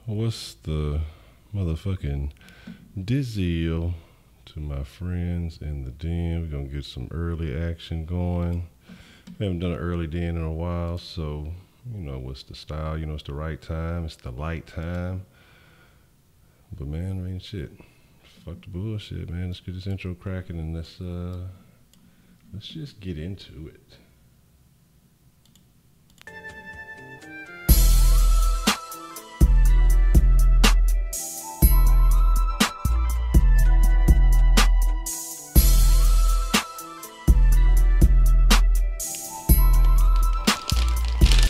What's the motherfucking deal to my friends in the den? We're gonna get some early action going. We haven't done an early den in a while, so you know what's the style, you know it's the right time, it's the light time. But man, I mean shit. Fuck the bullshit, man. Let's get this intro cracking and let's just get into it.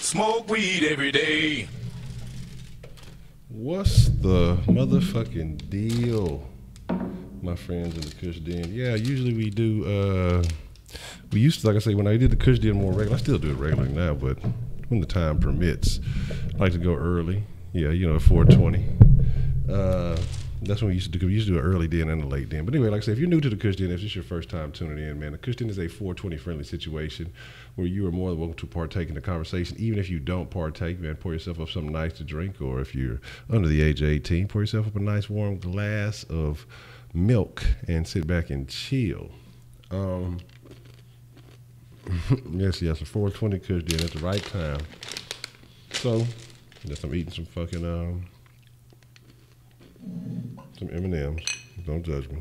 Smoke weed every day. What's the motherfucking deal, my friends in the Kush Den? Yeah, usually we do, we used to, like I say, when I did the Kush Den more regular, I still do it regularly now, but when the time permits, I like to go early. Yeah, you know, 420. That's when we used to do. We used to do an early den and a late den. But anyway, like I said, if you're new to the Kush Den, if this is your first time tuning in, man, the Kush Den is a 420 friendly situation where you are more than welcome to partake in the conversation. Even if you don't partake, man, pour yourself up something nice to drink, or if you're under the age of 18, pour yourself up a nice warm glass of milk and sit back and chill. Yes, a 420 Kush Den at the right time. So, yes, I'm eating some fucking some M&Ms. Don't judge me.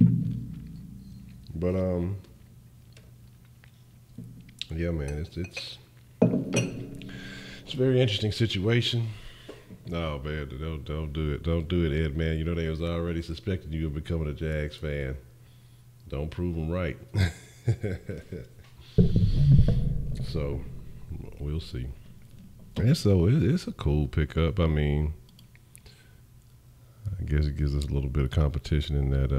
But yeah, man, it's a very interesting situation. No, man, don't do it. Don't do it, Ed, man. You know they was already suspecting you of becoming a Jags fan. Don't prove them right. So we'll see. And so it's a cool pickup. I mean, I guess it gives us a little bit of competition in that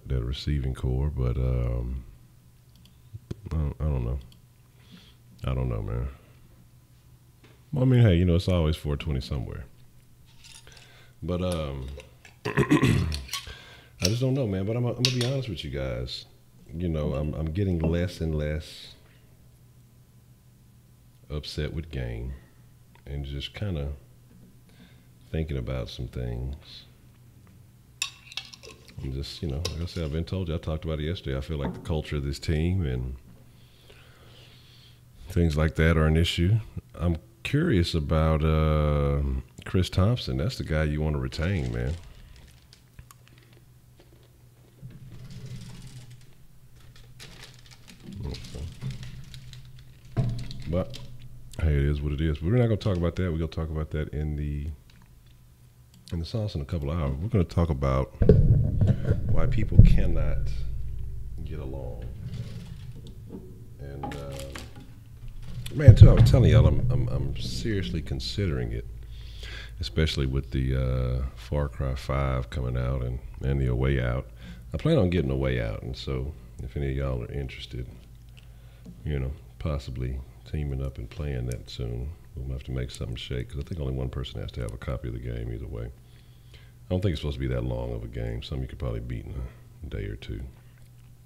receiving core, but I don't know. I don't know, man. Well, I mean, hey, you know, it's always 420 somewhere. But I just don't know, man. But I'm gonna be honest with you guys. You know, I'm getting less and less upset with game, and just kind of thinking about some things. I'm just, you know, like I said, I've been told you, I talked about it yesterday. I feel like the culture of this team and things like that are an issue. I'm curious about Chris Thompson. That's the guy you want to retain, man. But hey, it is what it is. We're not going to talk about that. We're going to talk about that in the sauce in a couple of hours. We're going to talk about why people cannot get along. And man, too, I was telling y'all, I'm seriously considering it, especially with the Far Cry 5 coming out and the A Way Out. I plan on getting A Way Out, and so if any of y'all are interested, you know, possibly teaming up and playing that soon, we'll have to make something shake, because I think only one person has to have a copy of the game either way. I don't think it's supposed to be that long of a game. Some you could probably beat in a day or two,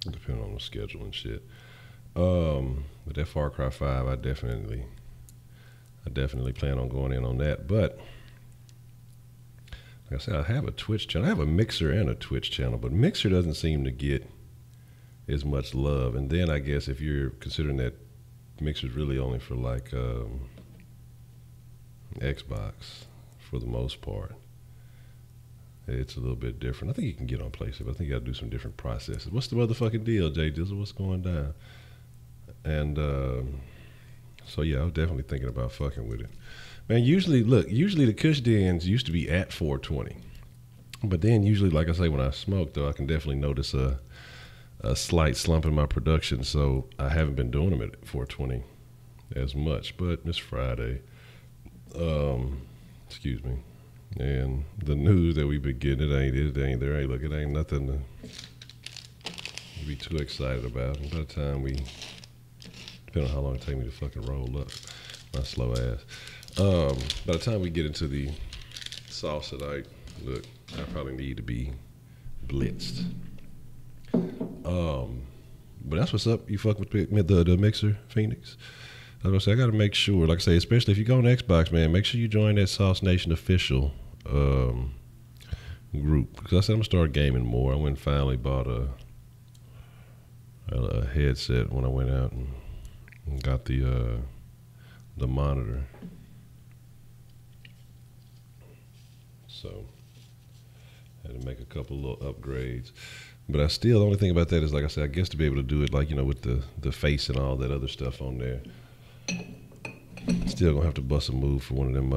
depending on the schedule and shit. But that Far Cry 5, I definitely plan on going in on that. But like I said, I have a Twitch channel. I have a Mixer and a Twitch channel, but Mixer doesn't seem to get as much love. And then I guess if you're considering that Mixer's really only for like Xbox for the most part, it's a little bit different. I think you can get on PlayStation, but I think you got to do some different processes. What's the motherfucking deal, Jay Dizzle? What's going down? And so yeah, I was definitely thinking about fucking with it. Man, usually the Kush Dens used to be at 420, but then usually, like I say, when I smoke though, I can definitely notice a slight slump in my production. So I haven't been doing them at 420 as much. But it's Friday. Excuse me. And the news that we've been getting, it ain't there. Hey, look, it ain't nothing to be too excited about. And by the time depending on how long it takes me to fucking roll up, my slow ass. By the time we get into the sauce tonight, look, I probably need to be blitzed. But that's what's up. You fuck with the Mixer, Phoenix. I was gonna say I got to make sure, like I say, especially if you go on Xbox, man, make sure you join that Sauce Nation official group, because I said I'm gonna start gaming more. I went and finally bought a headset when I went out and got the monitor. So I had to make a couple little upgrades. But I still, the only thing about that is, like I said, I guess to be able to do it, like, you know, with the face and all that other stuff on there, still gonna have to bust a move for one of them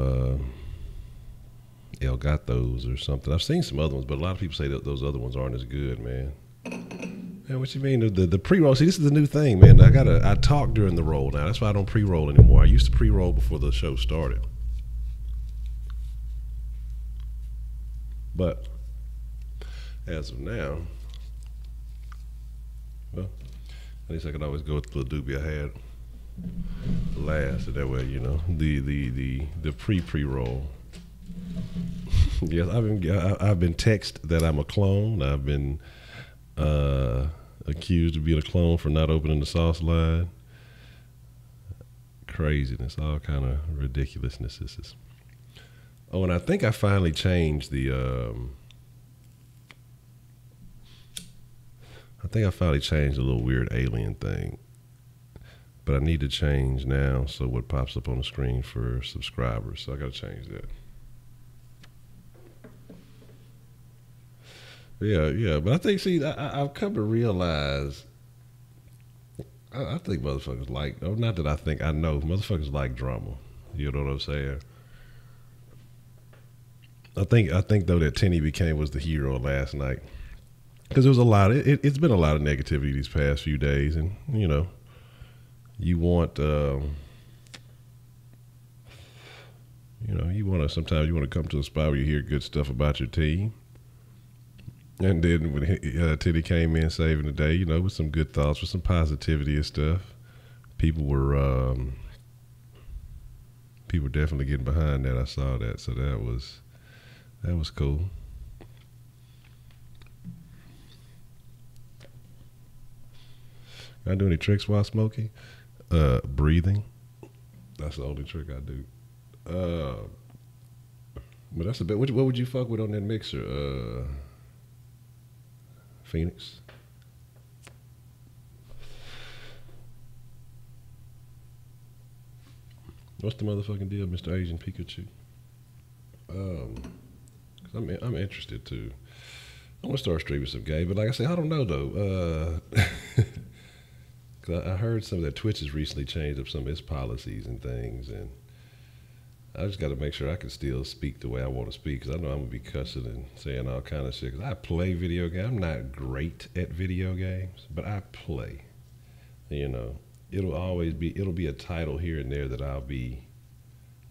Elgatos or something. I've seen some other ones, but a lot of people say that those other ones aren't as good, man. Man, what you mean? The pre-roll, see, this is the new thing, man. I talk during the roll now. That's why I don't pre-roll anymore. I used to pre-roll before the show started. But as of now, well, at least I could always go with the little doobie I had last, so that way, you know, the pre-roll. Yes, I've been texted that I'm a clone. I've been accused of being a clone for not opening the sauce line. Craziness, all kind of ridiculousness. This is. Oh, and I think I finally changed the. I think I finally changed the little weird alien thing, but I need to change now so what pops up on the screen for subscribers. So I got to change that. Yeah, but I think, see, I've come to realize, I think motherfuckers like, oh, not that I think, I know, motherfuckers like drama. You know what I'm saying? I think though that Tenny became was the hero last night. Because there was a lot, it's been a lot of negativity these past few days, and, you know, you want, you know, sometimes you want to come to a spot where you hear good stuff about your team. And then when Teddy came in saving the day, you know, with some good thoughts, with some positivity and stuff, people were definitely getting behind that. I saw that, so that was cool. Can I do any tricks while smoking? Breathing. That's the only trick I do. But that's a bit. What would you fuck with on that mixer? Phoenix. What's the motherfucking deal, Mr. Asian Pikachu? Cause I'm interested too. I want to start streaming some game, but like I say, I don't know though. Cause I heard some of that Twitch has recently changed up some of its policies and things, and I just got to make sure I can still speak the way I want to speak, because I know I'm going to be cussing and saying all kind of shit. Because I play video games. I'm not great at video games, but I play. You know, it'll be a title here and there that I'll be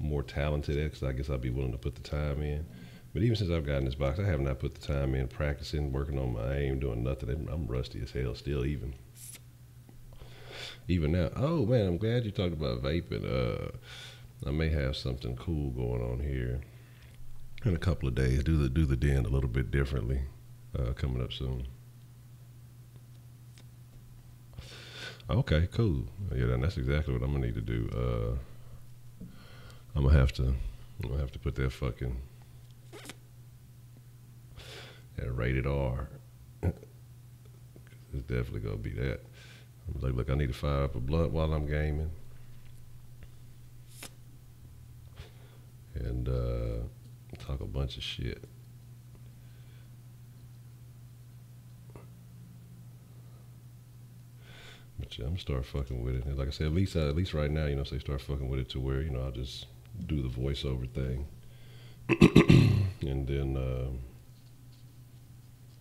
more talented at, because I guess I'll be willing to put the time in. But even since I've gotten this box, I have not put the time in practicing, working on my aim, doing nothing. I'm rusty as hell still, even now. Oh, man, I'm glad you talked about vaping. I may have something cool going on here in a couple of days. Do the den a little bit differently, coming up soon. Okay, cool. Yeah, then that's exactly what I'm gonna need to do. I'm gonna have to put that fucking rated R. It's definitely gonna be that. I'm like, look, I need to fire up a blunt while I'm gaming. And talk a bunch of shit. But yeah, I'm gonna start fucking with it. And like I said, at least right now, you know, say start fucking with it to where, you know, I'll just do the voiceover thing. And then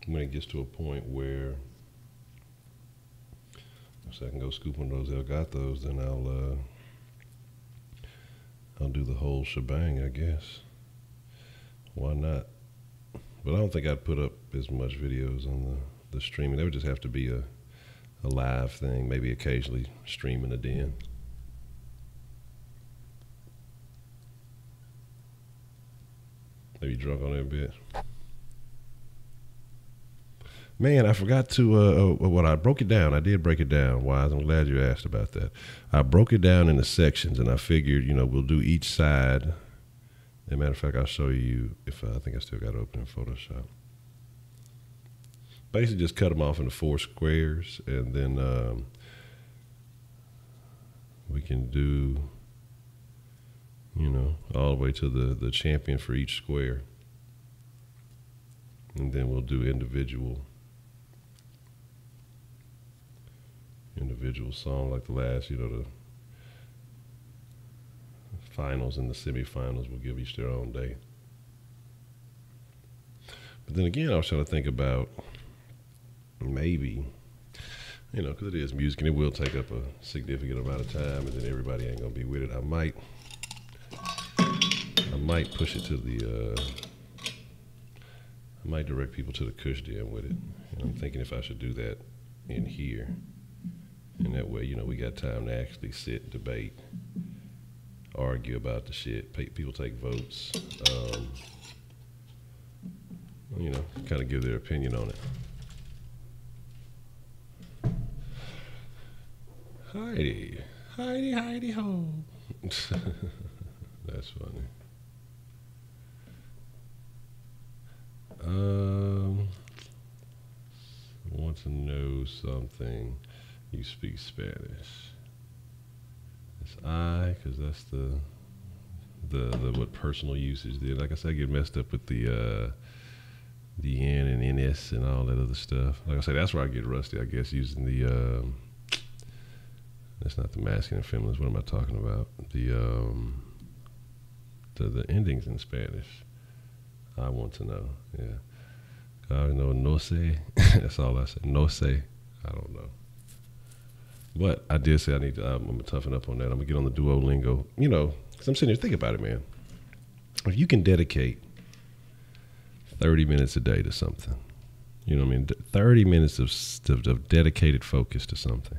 when it gets to a point where so I can go scoop one of those Elgatos, then I'll do the whole shebang, I guess. Why not? But I don't think I'd put up as much videos on the streaming. That would just have to be a live thing, maybe occasionally streaming a den. Maybe drunk on that bit. Man, I forgot to. What I broke it down. I did break it down. Wise. I'm glad you asked about that. I broke it down into sections, and I figured, we'll do each side. As a matter of fact, I'll show you if I think I still got it open in Photoshop. Basically, just cut them off into 4 squares, and then we can do, all the way to the champion for each square, and then we'll do individual song like the last, the finals and the semifinals will give each their own day. But then again, I was trying to think about maybe, because it is music and it will take up a significant amount of time, and then everybody ain't gonna be with it. I might push it to the. I might direct people to the Kush Den with it, and I'm thinking if I should do that in here, and that way, we got time to actually sit, debate, argue about the shit. People take votes. Kind of give their opinion on it. Heidi ho. That's funny. Want to know something? You speak Spanish. It's I, because that's the what personal usage did. Like I said, I get messed up with the N and NS and all that other stuff. Like I said, that's where I get rusty, I guess, using the that's not the masculine and feminine. What am I talking about? The endings in Spanish. I want to know. Yeah. I know no sé. That's all I said. No sé. I don't know. But I did say I'm gonna toughen up on that. I'm gonna get on the Duolingo. Because I'm sitting here thinking about it, man. If you can dedicate 30 minutes a day to something, 30 minutes of dedicated focus to something.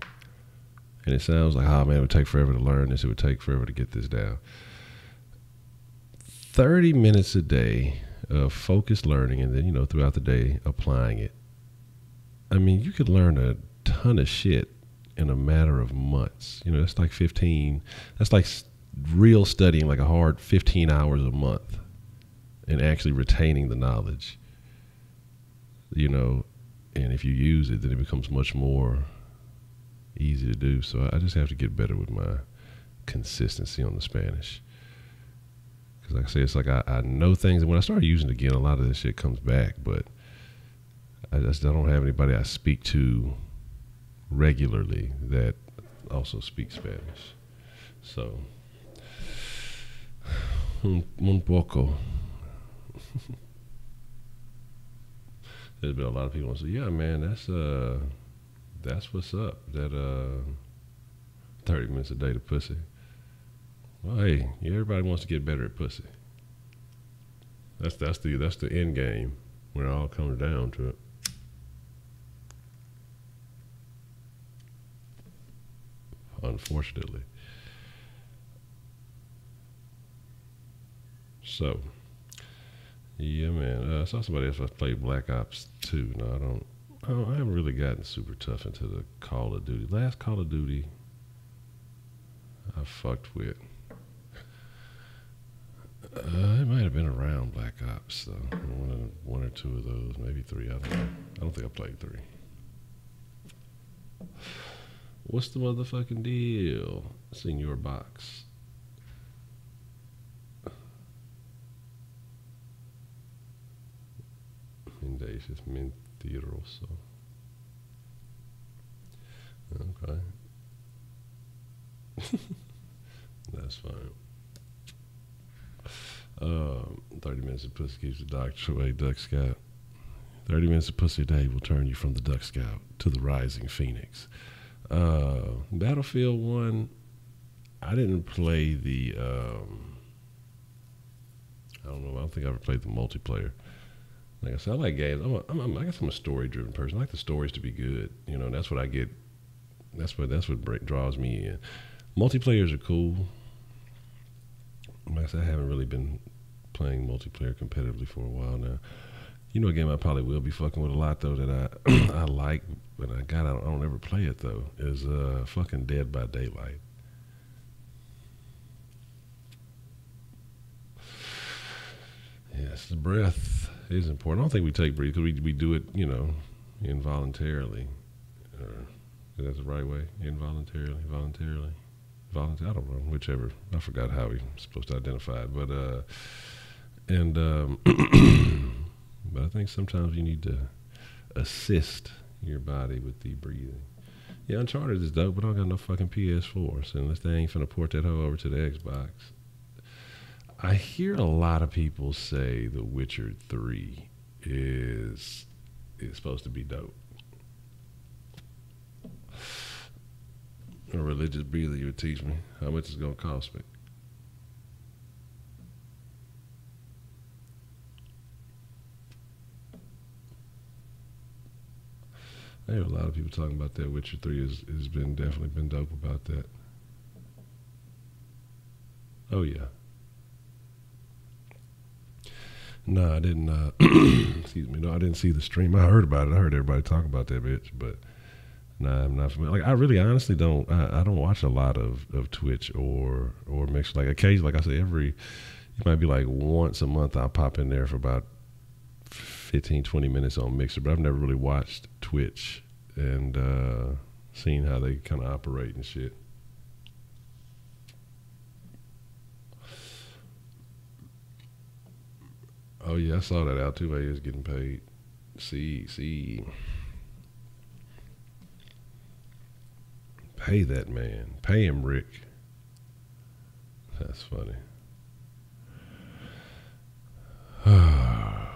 And it sounds like, oh man, it would take forever to learn this. It would take forever to get this down. 30 minutes a day of focused learning, and then, throughout the day, applying it. I mean, you could learn a ton of shit in a matter of months. That's like that's like real studying, like a hard 15 hours a month, and actually retaining the knowledge. And if you use it, then it becomes much more easy to do. So I just have to get better with my consistency on the Spanish. Because like I say, it's like I know things, and when I start using it again, a lot of this shit comes back, but I don't have anybody I speak to regularly that also speaks Spanish. So, un poco. There's been a lot of people who say, yeah, man, that's what's up. That 30 minutes a day to pussy. Well, hey, everybody wants to get better at pussy. That's the end game when it all comes down to it. Unfortunately. So, yeah, man. I saw somebody else played Black Ops 2. No, I haven't really gotten super tough into the Call of Duty. Last Call of Duty I fucked with. It might have been around Black Ops, though. One or two of those, maybe 3. I don't know. I don't think I played 3. What's the motherfucking deal? It's in your box. Mendacious mentiroso. Okay. That's fine. 30 minutes of pussy keeps the doctor away, Duck Scout. 30 minutes of pussy a day will turn you from the Duck Scout to the Rising Phoenix. Battlefield 1, I didn't play the, I don't think I ever played the multiplayer. Like I said, I like games. I guess I'm a story-driven person. I like the stories to be good. And that's what I get. That's what draws me in. Multiplayers are cool. Like I said, I haven't really been playing multiplayer competitively for a while now. You know, a game I probably will be fucking with a lot though that I I like, but I don't ever play it though. Is fucking Dead by Daylight. Yes, the breath is important. I don't think we take breath because we do it, you know, involuntarily. Is that the right way? Involuntarily, voluntarily, voluntarily. I don't know, whichever. I forgot how we're supposed to identify it, but but I think sometimes you need to assist your body with the breathing. Yeah, Uncharted is dope, but I don't got no fucking PS4, so unless they ain't finna port that hoe over to the Xbox. I hear a lot of people say The Witcher 3 is supposed to be dope. A religious breather you would teach me how much it's gonna cost me. I hear a lot of people talking about that. Witcher 3 has been definitely been dope about that. Oh yeah. No, I didn't. Excuse me. No, I didn't see the stream. I heard about it. I heard everybody talk about that bitch, but no, I'm not familiar. Like, I really, honestly don't. I don't watch a lot of Twitch or Mix. Like occasionally, like I say, it might be like once a month. I'll pop in there for about 15, 20 minutes on Mixer, but I've never really watched Twitch and seen how they kind of operate and shit. Oh yeah, I saw that Altuve is getting paid. See. Pay that man. Pay him, Rick. That's funny. Oh,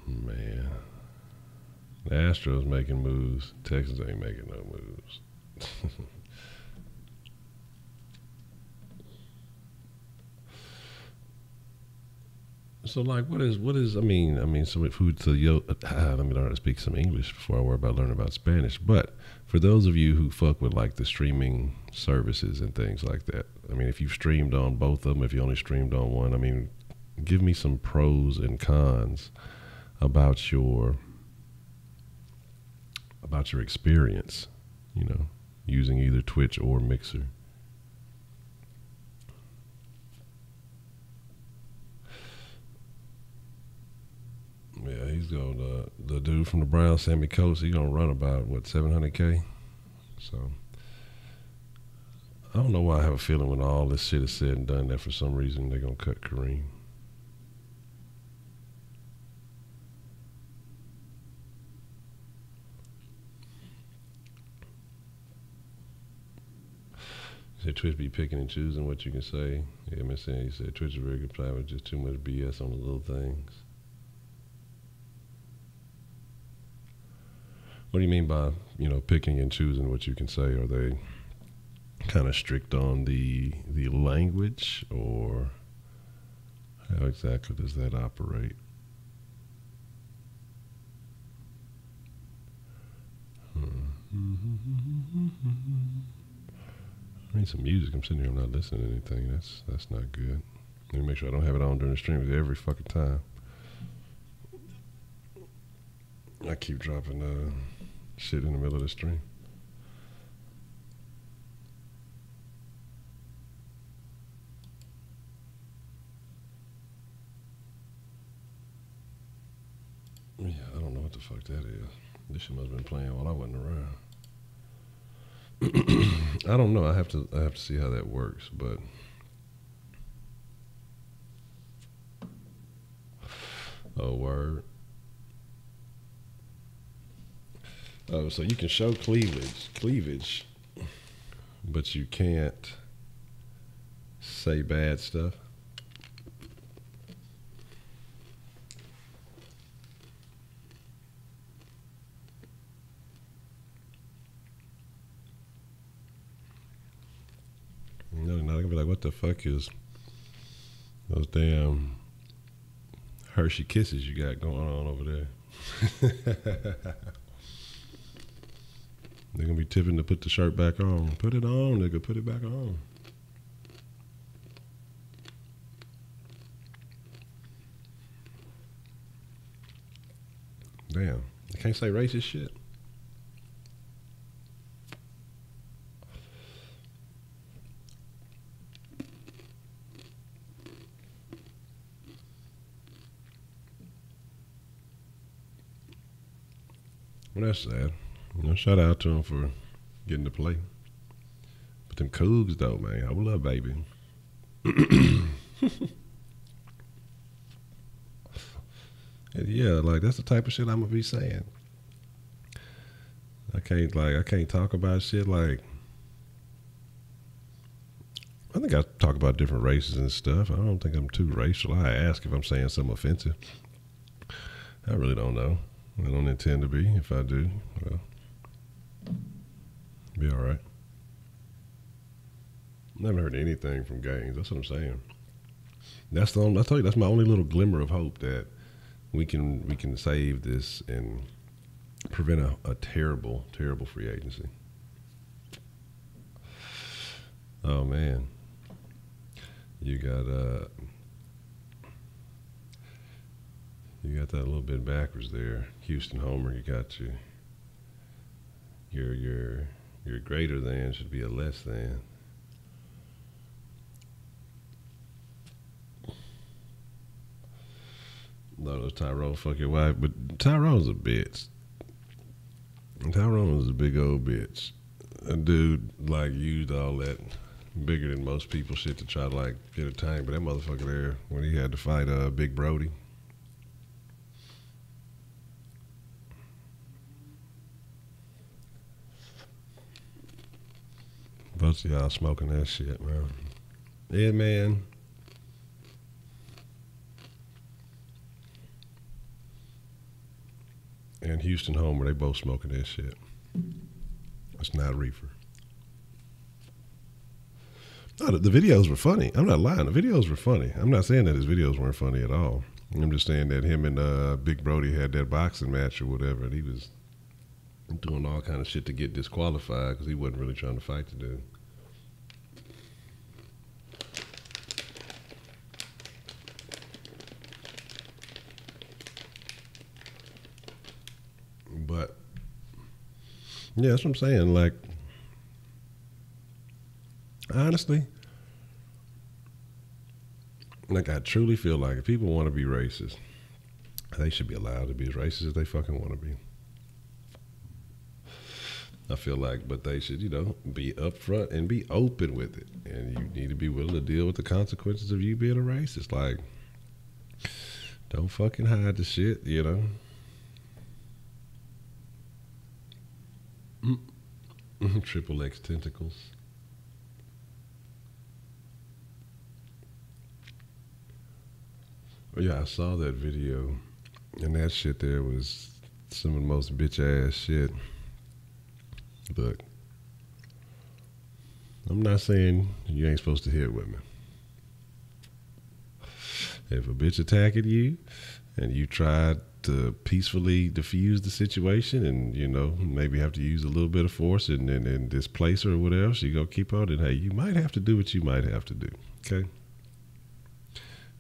man. The Astros making moves. Texans ain't making no moves. So like, what is? I mean, some food to let me learn to speak some English before I worry about learning about Spanish. But for those of you who fuck with like the streaming services and things like that, I mean, if you've streamed on both of them, if you only streamed on one, I mean, give me some pros and cons about your experience. You know, using either Twitch or Mixer. Yeah, he's going the dude from the Browns, Sammy Coates. He's gonna run about what, 700K. So I don't know why I have a feeling when all this shit is said and done that for some reason they're gonna cut Kareem. He said Twitch be picking and choosing what you can say. Yeah, MSN, he said Twitch is a very good platform with just too much BS on the little things. What do you mean by, you know, picking and choosing what you can say? Are they kind of strict on the language, or how exactly does that operate? I need some music. I'm sitting here, I'm not listening to anything. That's not good. Let me make sure I don't have it on during the stream every fucking time. I keep dropping shit in the middle of the stream. Yeah, I don't know what the fuck that is. This shit must have been playing while I wasn't around. I don't know. I have to see how that works, but oh, word. Oh, so you can show cleavage, but you can't say bad stuff. No, not gonna be like, what the fuck is those damn Hershey Kisses you got going on over there? They're gonna be tipping to put the shirt back on. Put it on, nigga. Put it back on. Damn. I can't say racist shit. Well, that's sad. You know, shout out to him for getting to play. But them Cougs, though, man, I love baby. And yeah, like that's the type of shit I'm gonna be saying. I can't talk about shit like. I think I talk about different races and stuff. I don't think I'm too racial. I ask if I'm saying something offensive. I really don't know. I don't intend to be. If I do, well, be all right. Never heard anything from gangs. That's what I'm saying. I tell you, that's my only little glimmer of hope that we can save this and prevent a terrible, terrible free agency. Oh man, you got that a little bit backwards there, Houston Homer. You got your greater than should be a less than. No, it was Tyrone, fuck your wife. But Tyrone's a bitch. Tyrone was a big old bitch. A dude, like, used all that bigger than most people shit to try to, like, get a tank. But that motherfucker there, when he had to fight Big Brody. Both of y'all smoking that shit, man. Yeah, man. And Houston Homer, they both smoking that shit. It's not reefer. No, the videos were funny. I'm not lying. The videos were funny. I'm not saying that his videos weren't funny at all. I'm just saying that him and Big Brody had that boxing match or whatever, and he was doing all kind of shit to get disqualified because he wasn't really trying to fight the dude. But yeah, that's what I'm saying. Like, honestly, like I truly feel like if people want to be racist, they should be allowed to be as racist as they fucking want to be. I feel like, but they should, be upfront and be open with it. And you need to be willing to deal with the consequences of you being a racist. Like, don't fucking hide the shit, Triple X tentacles. Yeah, I saw that video, and that shit there was some of the most bitch ass shit. But I'm not saying you ain't supposed to hit women. If a bitch attacking you and you tried to peacefully diffuse the situation and, maybe have to use a little bit of force and displace her or whatever, she gonna keep on, and hey, you might have to do what you might have to do, okay?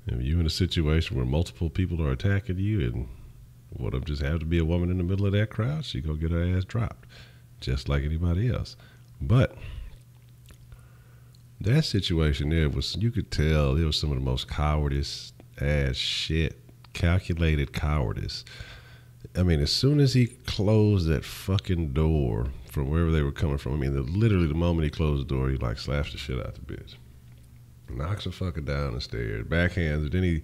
If you're in a situation where multiple people are attacking you and one of them just have to be a woman in the middle of that crowd, she gonna get her ass dropped, just like anybody else. But that situation there was, you could tell it was some of the most cowardice ass shit, calculated cowardice. I mean, as soon as he closed that fucking door from wherever they were coming from, literally the moment he closed the door, he like slaps the shit out the bitch. Knocks her fucking down the stairs, backhands her, then he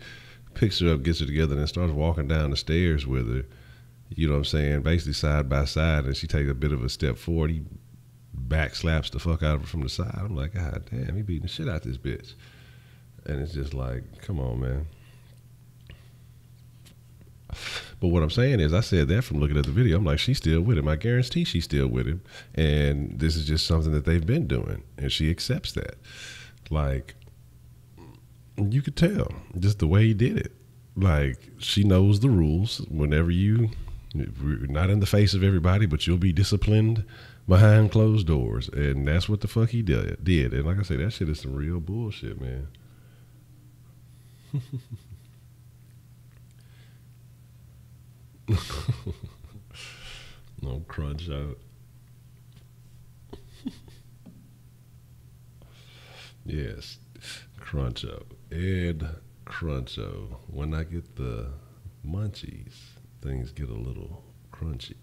picks her up, gets her together, and then starts walking down the stairs with her. You know what I'm saying? Basically side by side, and she takes a bit of a step forward. He back slaps the fuck out of her from the side. I'm like, God damn, he beating the shit out this bitch. And it's just like, come on, man. But what I'm saying is, I said that from looking at the video. I'm like, she's still with him. I guarantee she's still with him. And this is just something that they've been doing. And she accepts that. Like, you could tell just the way he did it. Like, she knows the rules. Whenever you're not in the face of everybody, but you'll be disciplined behind closed doors. And that's what the fuck he did. And like I say, that shit is some real bullshit, man. No crunch out. Yes, Cruncho. Ed Cruncho. When I get the munchies, things get a little crunchy.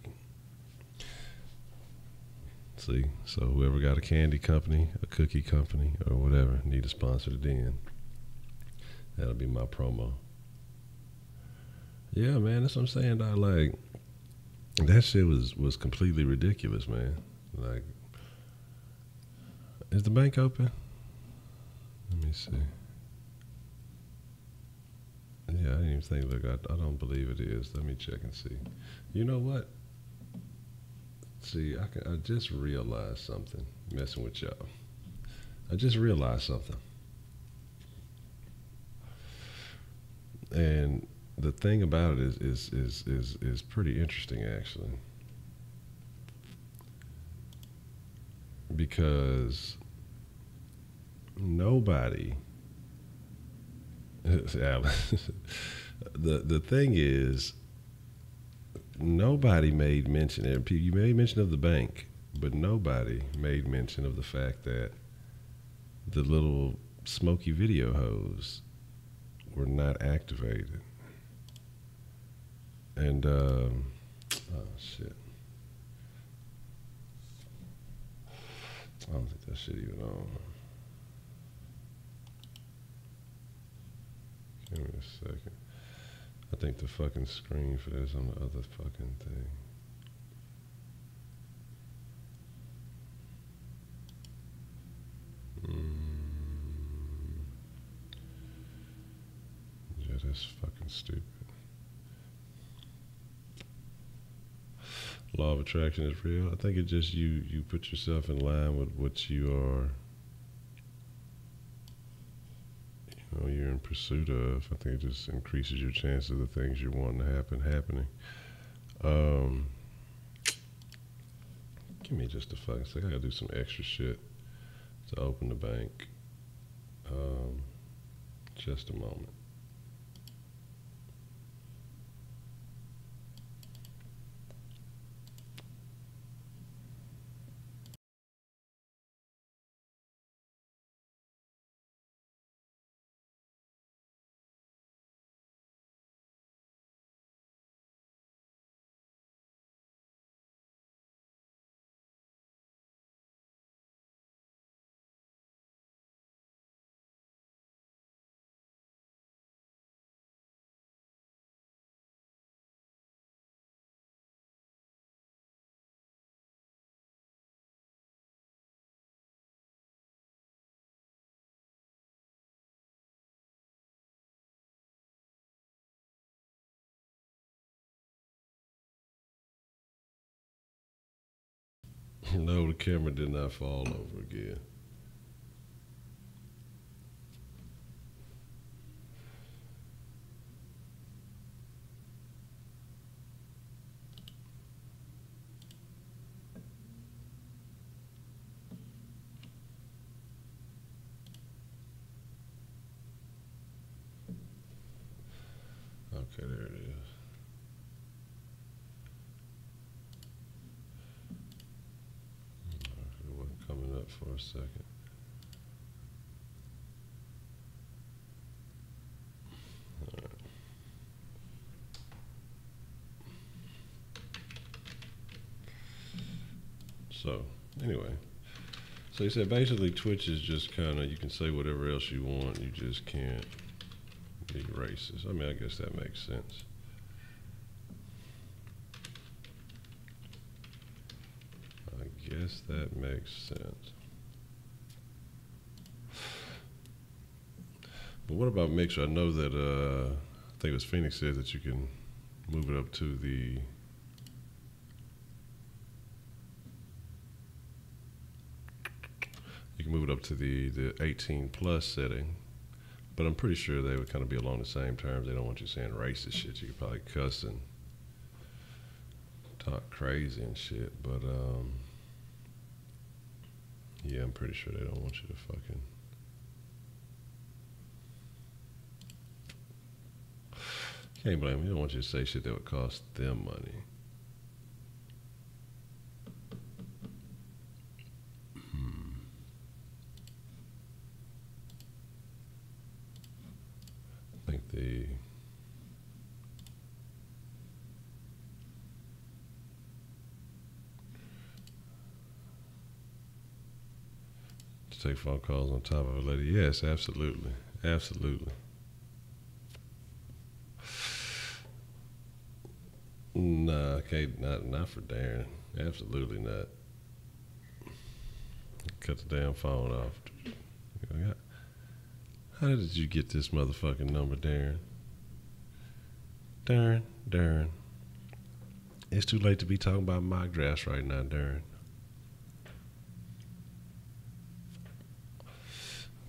See, so whoever got a candy company, a cookie company, or whatever, need to sponsor it in. That'll be my promo. Yeah, man, that's what I'm saying. I like that shit was completely ridiculous, man. Like, is the bank open? Let me see. Yeah, I didn't even think. Look, I don't believe it is. Let me check and see. You know what? See, I just realized something. Messing with y'all. I just realized something. And the thing about it is pretty interesting, actually, because nobody. the thing is, nobody made mention. You made mention of the bank, but nobody made mention of the fact that the little smoky video hose were not activated. And oh shit, I don't think that shit even on. Give me a second. I think the fucking screen for this on the other fucking thing. Yeah, that's fucking stupid. Law of attraction is real. I think it's just you put yourself in line with what you are, you're in pursuit of. I think it just increases your chances of the things you want to happen happening. Give me just a fucking sec. I gotta do some extra shit to open the bank. Just a moment. No, the camera did not fall over again. Okay, there it is. It wasn't coming up for a second. All right. So, anyway. So he said basically Twitch is just kind of, you can say whatever else you want, you just can't be racist. I mean, I guess that makes sense. I guess that makes sense. But what about Mixer? I know that, I think it was Phoenix said that you can move it up to the, you can move it up to the 18 plus setting. But I'm pretty sure they would kind of be along the same terms. They don't want you saying racist shit. You could probably cuss and talk crazy and shit. But yeah, I'm pretty sure they don't want you to fucking. Can't blame them. You don't want you to say shit that would cost them money. I think to take phone calls on top of a lady. Yes, absolutely. Absolutely. Nah, can't, not for Darren. Absolutely not. Cut the damn phone off. How did you get this motherfucking number, Darren? Darren. It's too late to be talking about mock drafts right now, Darren.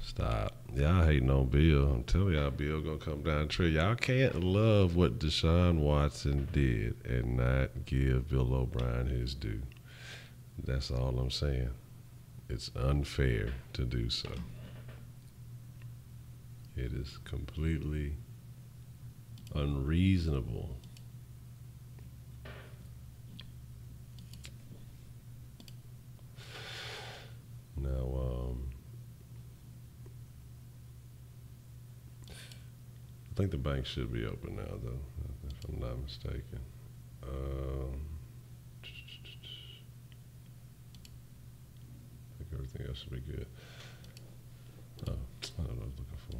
Stop. Y'all hating on Bill. I'm telling y'all, Bill gonna come down the tree. Y'all can't love what Deshaun Watson did and not give Bill O'Brien his due. That's all I'm saying. It's unfair to do so. It is completely unreasonable. Now, I think the bank should be open now, though, if I'm not mistaken. I think everything else should be good. Oh, I don't know what I was looking for.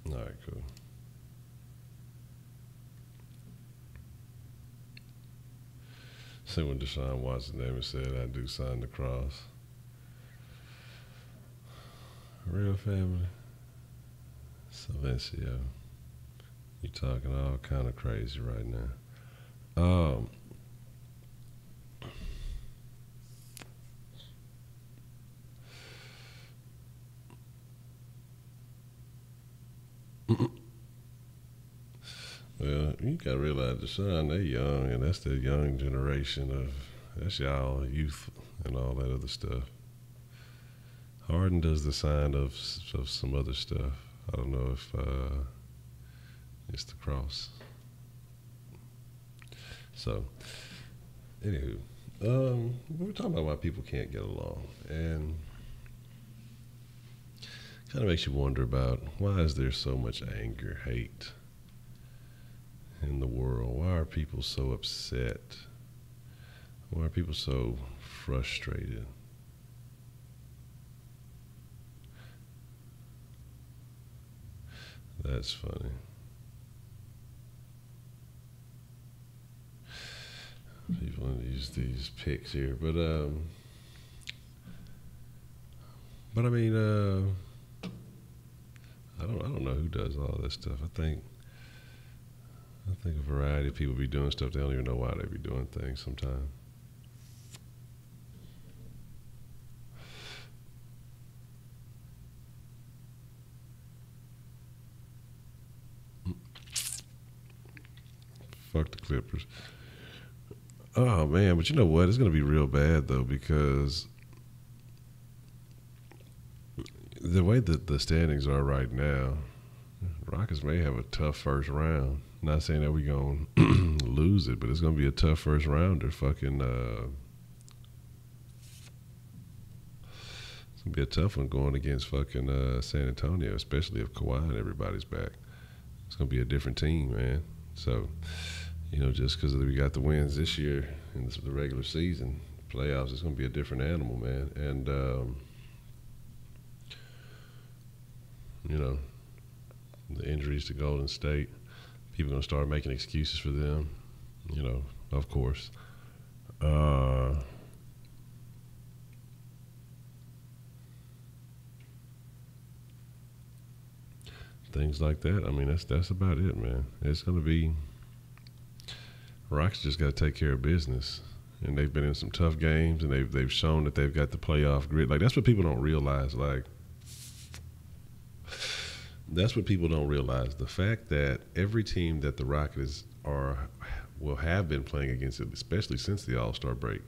All right, cool. See when Deshaun Watson name said, I do sign the cross. Real family. Silencio. You talking all kind of crazy right now. Well, you gotta realize, Deshaun, they young, and that's the young generation that's y'all youth and all that other stuff. Harden does the sign of some other stuff. I don't know if it's the cross. So, anywho, we're talking about why people can't get along, and kind of makes you wonder about why is there so much anger, hate in the world? Why are people so upset? Why are people so frustrated? That's funny. People use these pics here, but I mean, I don't know who does all this stuff. I think a variety of people be doing stuff they don't even know why they be doing things sometimes. Fuck the Clippers. Oh man, but you know what? It's gonna be real bad though, because the way that the standings are right now, Rockets may have a tough first round. Not saying that we're going to lose it, but it's going to be a tough first rounder. It's going to be a tough one going against fucking San Antonio, especially if Kawhi and everybody's back. It's going to be a different team, man. So, just because we got the wins this year in the regular season, playoffs, it's going to be a different animal, man. And, the injuries to Golden State, people are going to start making excuses for them, of course. Things like that. I mean, that's about it, man. It's going to be, Rockets just got to take care of business. And they've been in some tough games, and they've shown that they've got the playoff grit. Like, that's what people don't realize. Like, that's what people don't realize. The fact that every team that the Rockets will have been playing against, especially since the All-Star break,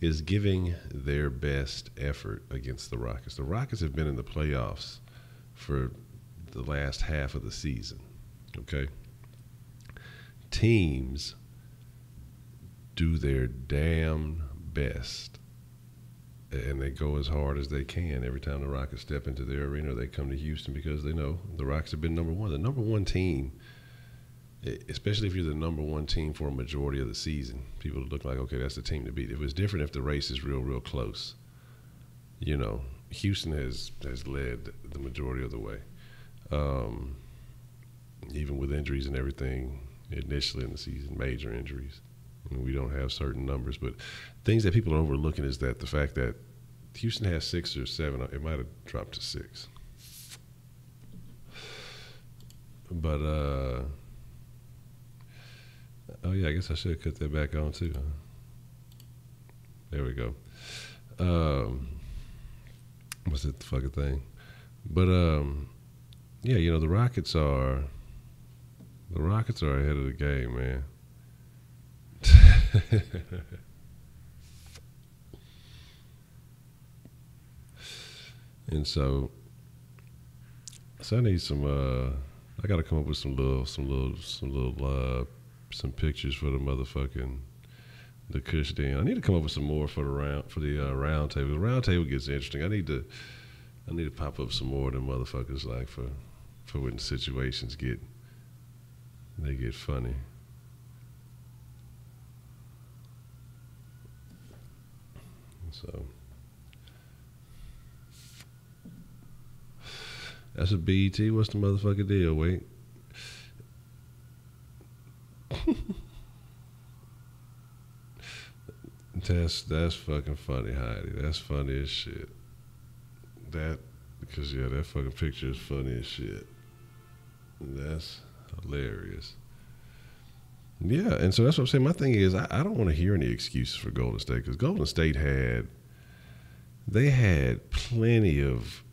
is giving their best effort against the Rockets. The Rockets have been in the playoffs for the last half of the season, okay? Teams do their damn best, and they go as hard as they can every time the Rockets step into their arena. They come to Houston because they know the Rockets have been number one. The number one team, especially if you're the number one team for a majority of the season, people look like, okay, that's the team to beat. It was different if the race is real close. You know, Houston has led the majority of the way, even with injuries and everything initially in the season, major injuries. We don't have certain numbers, but things that people are overlooking is that the fact that Houston has 6 or 7, it might have dropped to 6. But, oh yeah, I guess I should have cut that back on too. There we go. What's that fucking thing? But, yeah, you know, the Rockets are ahead of the game, man. And so I need some. I got to come up with some pictures for the motherfucking the Kush Den. I need to come up with some more for the round table. The round table gets interesting. I need to pop up some more of them motherfuckers, like for when situations get funny. So that's a BET. What's the motherfucking deal? Wait. That's fucking funny, Heidi. That's funny as shit. Because that fucking picture is funny as shit. That's hilarious. Yeah, and so that's what I'm saying. My thing is, I don't want to hear any excuses for Golden State, because Golden State had plenty of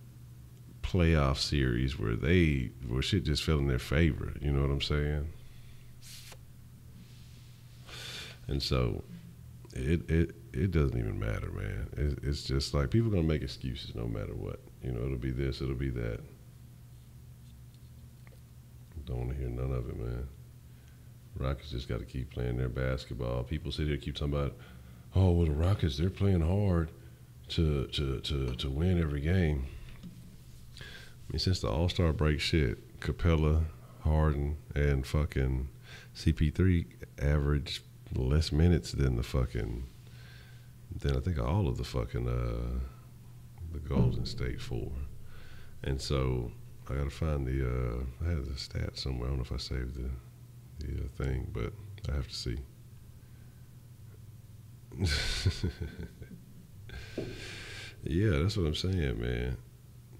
playoff series where shit just fell in their favor. You know what I'm saying? And so it doesn't even matter, man. It's just like people are gonna make excuses no matter what. You know, it'll be this, it'll be that. Don't want to hear none of it, man. Rockets just got to keep playing their basketball. People sit here and keep talking about, oh, well, the Rockets, they're playing hard to win every game. I mean, since the All-Star break shit, Capella, Harden, and fucking CP3 averaged less minutes than I think all of the fucking the Golden State 4. And so I got to find I had the stat somewhere. I don't know if I saved the thing, but I have to see. Yeah, that's what I'm saying, man.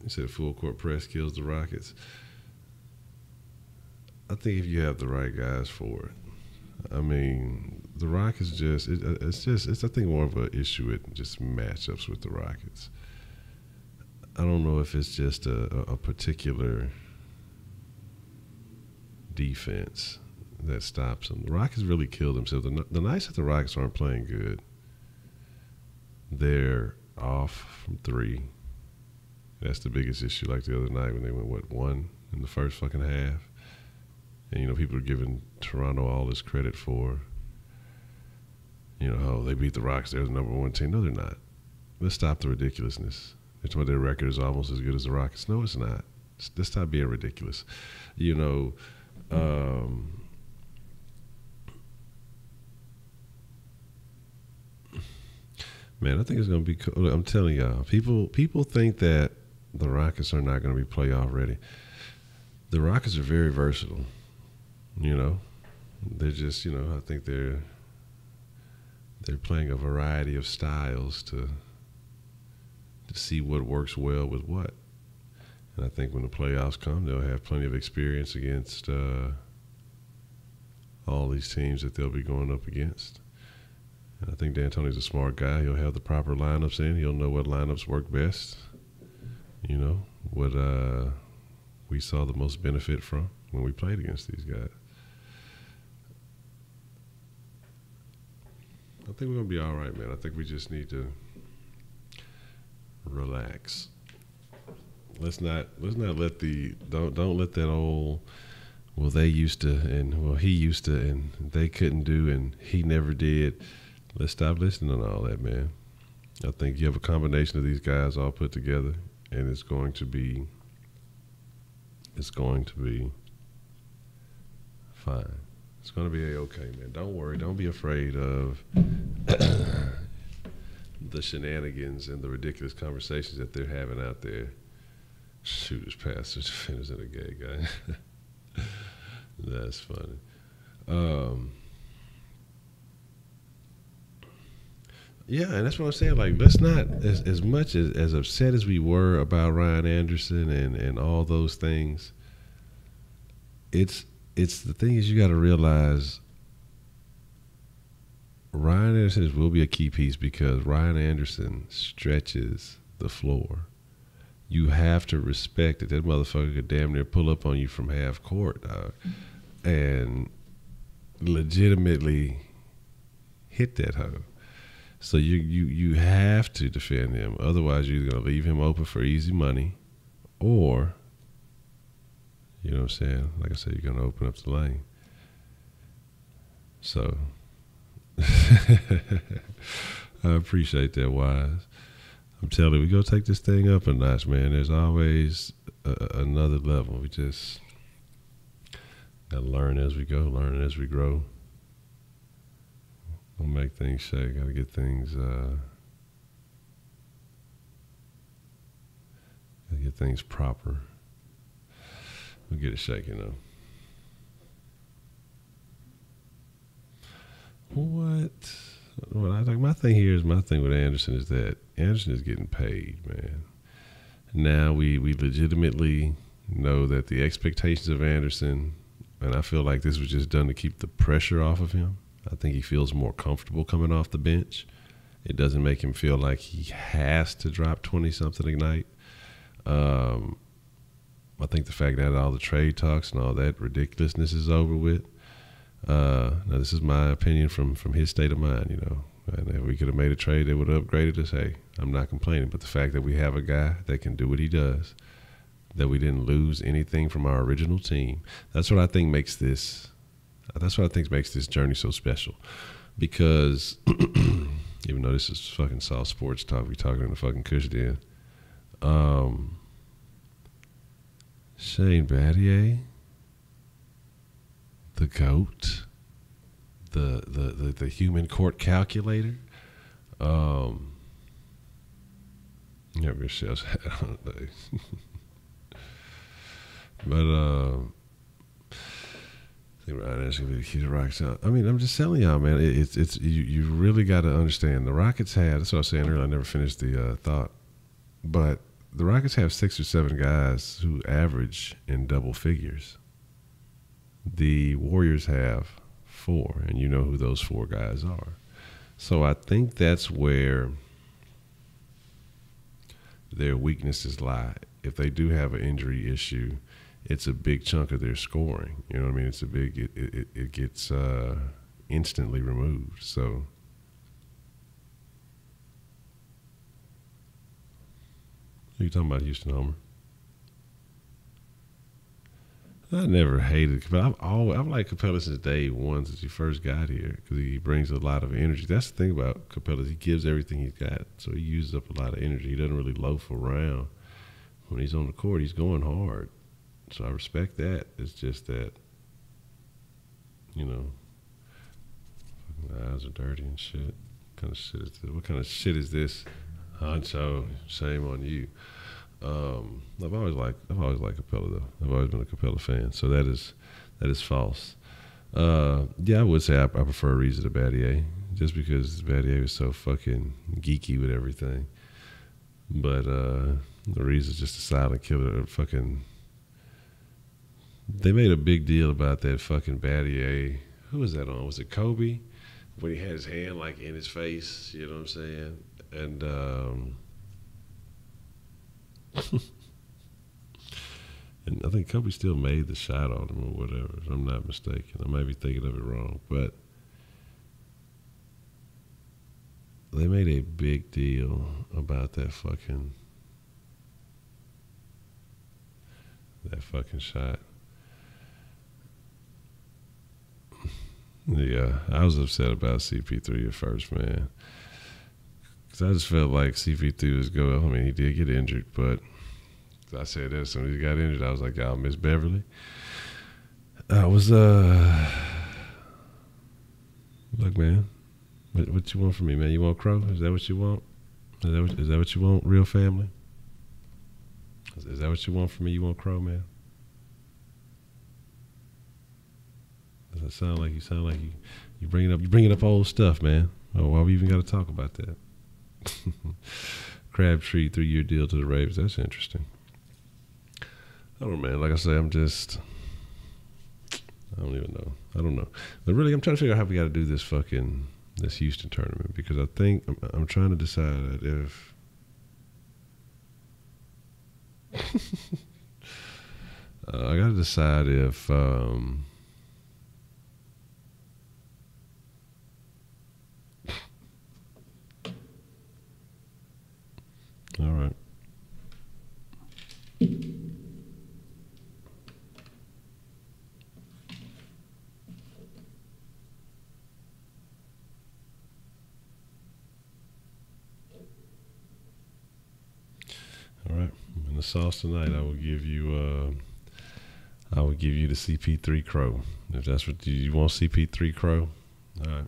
You said full court press kills the Rockets. I think if you have the right guys for it. I mean, the Rockets it's I think more of an issue with just matchups with the Rockets. I don't know if it's just a particular defense that stops them. The Rockets really killed themselves. The nights that the Rockets aren't playing good, they're off from 3. That's the biggest issue. Like the other night when they went 1 in the first fucking half, and you know people are giving Toronto all this credit for, you know, oh, they beat the Rockets, they're the number 1 team. No, they're not. Let's stop the ridiculousness. It's why their record is almost as good as the Rockets. No, it's not. Let's stop being ridiculous. You know. Man, I think it's going to be cool. I'm telling y'all, people think that the Rockets are not going to be playoff ready. The Rockets are very versatile. You know, they're just, you know, I think they're playing a variety of styles to see what works well with what. And I think when the playoffs come, they'll have plenty of experience against all these teams that they'll be going up against. And I think D'Antoni's a smart guy. He'll have the proper lineups in. He'll know what lineups work best. You know, what we saw the most benefit from when we played against these guys. I think we're gonna be all right, man. I think we just need to relax. Let's not let don't let that old, well, they used to, and well, he used to, and they couldn't do, and he never did. Let's stop listening to all that, man. I think you have a combination of these guys all put together, and it's going to be fine. It's going to be a-okay, man. Don't worry. Don't be afraid of the shenanigans and the ridiculous conversations that they're having out there. Shooters, pastors, defenders, and a gay guy. That's funny. Yeah, and that's what I'm saying. Like, let's not, as much as upset as we were about Ryan Anderson and all those things, it's the thing is, you got to realize Ryan Anderson will be a key piece because Ryan Anderson stretches the floor. You have to respect it. That motherfucker could damn near pull up on you from half court, and legitimately hit that hoe. So you have to defend him. Otherwise, you're either gonna leave him open for easy money, or, you know what I'm saying? Like I said, you're gonna open up the lane. So I appreciate that, Wise. I'm telling you, we go take this thing up a notch, man. There's always another level. We just gotta learn as we go, learn as we grow. We'll make things shake. Gotta get things proper. We'll get it shaking though. What? Well, I think my thing with Anderson is that Anderson is getting paid, man. Now we legitimately know that the expectations of Anderson, and I feel like this was just done to keep the pressure off of him. I think he feels more comfortable coming off the bench. It doesn't make him feel like he has to drop 20-something a night. I think the fact that all the trade talks and all that ridiculousness is over with. Now, this is my opinion from his state of mind, you know. And if we could have made a trade that would have upgraded us, hey, I'm not complaining. But the fact that we have a guy that can do what he does, that we didn't lose anything from our original team, that's what I think makes this journey so special. Because even though this is fucking soft sports talk, we talking in the fucking Kush den. Shane Battier, the GOAT, the human court calculator. Never sells hat on a day. But I think Ryan Anderson gonna keep the Rockets out. I mean, I'm just telling y'all, man. It's you really got to understand. The Rockets have. That's what I was saying earlier. I never finished the thought, but the Rockets have 6 or 7 guys who average in double figures. The Warriors have 4, and you know who those 4 guys are. So I think that's where their weaknesses lie. If they do have an injury issue, it's a big chunk of their scoring. You know what I mean? It's a big, it gets instantly removed. So who you talking about, Houston Homer? I never hated Capella. I've liked Capella since day one, since he first got here, because he brings a lot of energy. That's the thing about Capella. He gives everything he's got, so he uses up a lot of energy. He doesn't really loaf around. When he's on the court, he's going hard. So I respect that. It's just that, you know, fucking eyes are dirty and shit. What kind of shit is this? Honcho, shame on you. I've always liked Capella though. I've always been a Capella fan. So that is false. Yeah, I would say I prefer Reza to Battier, just because Battier was so fucking geeky with everything. But Reza's just a silent killer. Fucking, they made a big deal about that fucking Battier. Who was that on? Was it Kobe? When he had his hand like in his face, you know what I'm saying? And And I think Kobe still made the shot on him or whatever, if I'm not mistaken. I may be thinking of it wrong, but they made a big deal about that fucking shot. Yeah, I was upset about CP3 at first, man. Because I just felt like CP3 was going. I mean, he did get injured, but I said that as soon as he got injured, I was like, y'all miss Beverly. I was, look, man, what you want from me, man? You want Crow? Is that what you want? Is that what you want, real family? Is that what you want from me? You want Crow, man? Does that sound like you bringing up old stuff, man? Oh, why we even got to talk about that? Crabtree 3-year deal to the Ravens. That's interesting. I don't know, man. Like I say, I don't even know. I don't know. But really, I'm trying to figure out how we got to do this Houston tournament, because I think I'm trying to decide if I got to decide if all right. All right. In the sauce tonight, I will give you the CP3 Crow. If that's what you want, CP3 Crow. All right.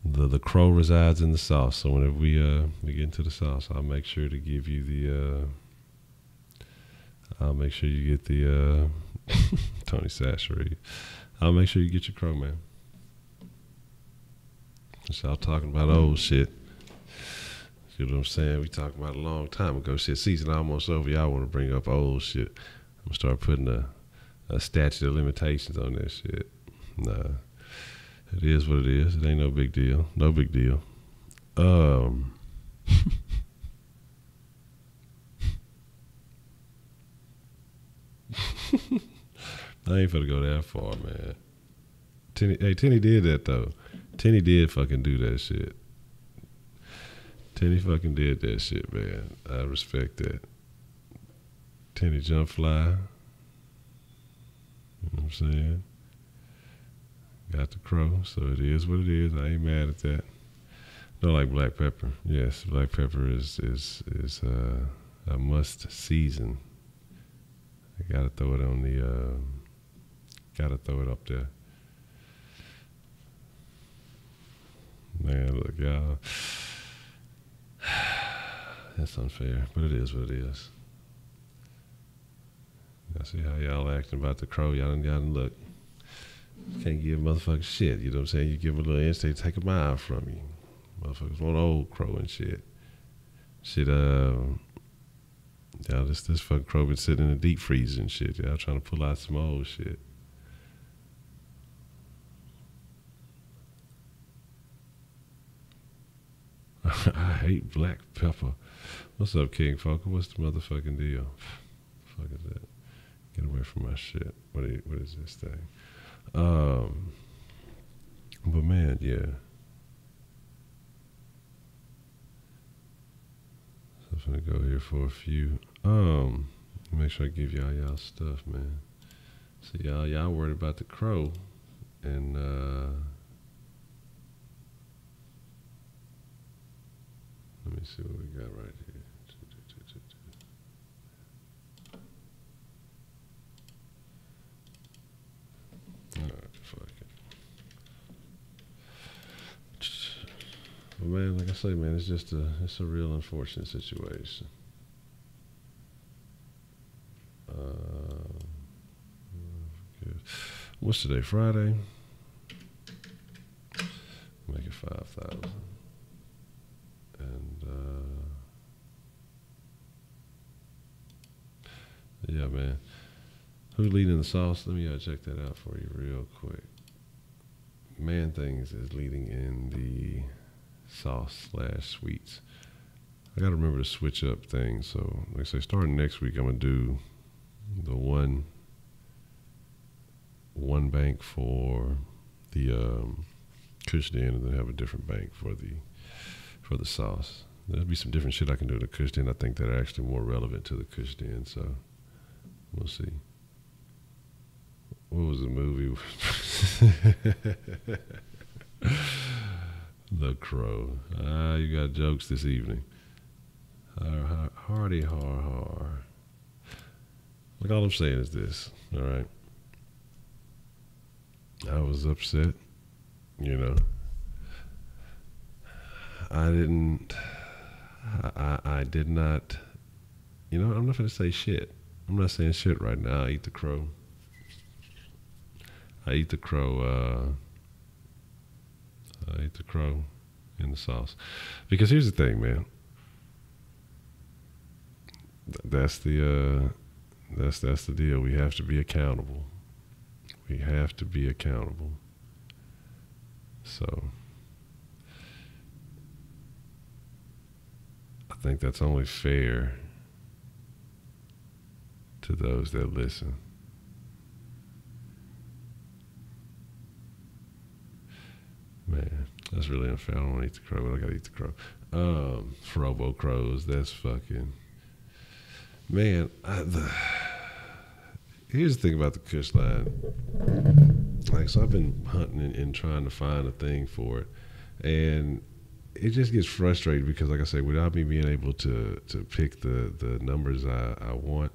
The crow resides in the sauce. So whenever we get into the sauce, I'll make sure to give you the I'll make sure you get the Tony Sashery. I'll make sure you get your crow, man. So y'all talking about old shit. You know what I'm saying? We talked about a long time ago. Shit, season almost over. Y'all want to bring up old shit. I'm gonna start putting a statute of limitations on that shit. Nah. It is what it is. It ain't no big deal. No big deal. I ain't finna go that far, man. Tenny did that, though. Tenny did fucking do that shit. Tenny fucking did that shit, man. I respect that. Tenny jump fly. You know what I'm saying? Got the crow, so it is what it is. I ain't mad at that. Don't like black pepper. Yes, black pepper is a must season. I gotta throw it on the. Gotta throw it up there. Man, look, y'all. That's unfair, but it is what it is. I see how y'all acting about the crow. Y'all look. Can't give motherfuckers shit, you know what I'm saying? You give them a little inch, they take a mile from you. Motherfuckers want old crow and shit. Y'all, this fucking crow been sitting in the deep freezer and shit. Y'all trying to pull out some old shit. I hate black pepper. What's up, King Fokker? What's the motherfucking deal? Fuck is that? Get away from my shit. What is this thing? But man, yeah. So I'm gonna go here for a few. Make sure I give y'all stuff, man. So y'all worried about the crow, and let me see what we got right here. All right, fuck it. But man, like I say, man, it's a real unfortunate situation. What's today? Friday. Make it 5,000. And yeah, man. Who's leading the sauce? Let me check that out for you real quick. Man Things is leading in the sauce / sweets. I got to remember to switch up things. So, like I say, starting next week, I'm going to do the one bank for the Kush Den, and then have a different bank for the sauce. There'll be some different shit I can do in the Kush Den. I think that are actually more relevant to the Kush Den. So we'll see. What was the movie? The Crow. You got jokes this evening. Hardy har. Look, all I'm saying is this. All right. I was upset. You know. I did not. You know, I'm not going to say shit. I'm not saying shit right now. I eat the crow. I eat the crow in the sauce. Because here's the thing, man. That's the deal. We have to be accountable. We have to be accountable. So I think that's only fair to those that listen. Man, that's really unfair. I don't want to eat the crow, but I gotta eat the crow. Robo crows, that's fucking... Man, here's the thing about the Kush line. Like, so I've been hunting and trying to find a thing for it. And it just gets frustrating because, like I say, without me being able to pick the numbers I want,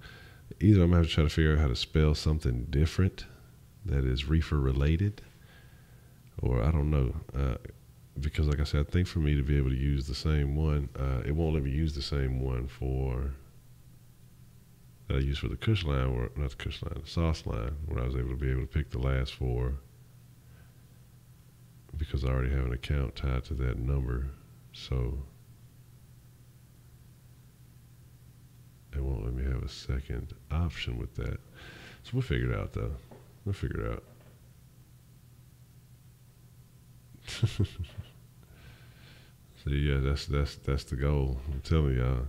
either I'm going to have to try to figure out how to spell something different that is reefer related, or I don't know. Because, like I said, I think for me to be able to use the same one, it won't let me use the same one that I used for the Kush line, or not the Kush line, the sauce line, where I was able to pick the last four because I already have an account tied to that number. So it won't let me have a second option with that. So we'll figure it out, though. We'll figure it out. So yeah, that's the goal. I'm telling y'all.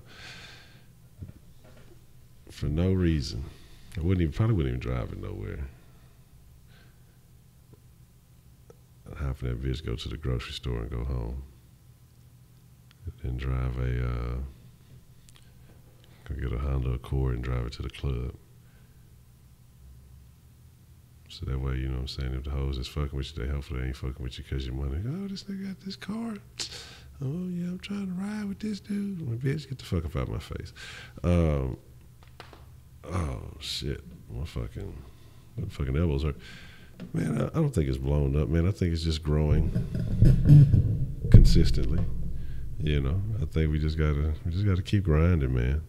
For no reason. I probably wouldn't even drive it nowhere. I'd hop in that bitch, go to the grocery store and go home. And drive go get a Honda Accord and drive it to the club. So that way, you know what I'm saying, if the hoes is fucking with you, they hopefully they ain't fucking with you because your money. Oh, this nigga got this car. Oh yeah, I'm trying to ride with this dude. My bitch, get the fuck up out of my face. Oh shit, my fucking elbows hurt. Man, I don't think it's blown up, man. I think it's just growing consistently. You know, I think we just gotta keep grinding, man.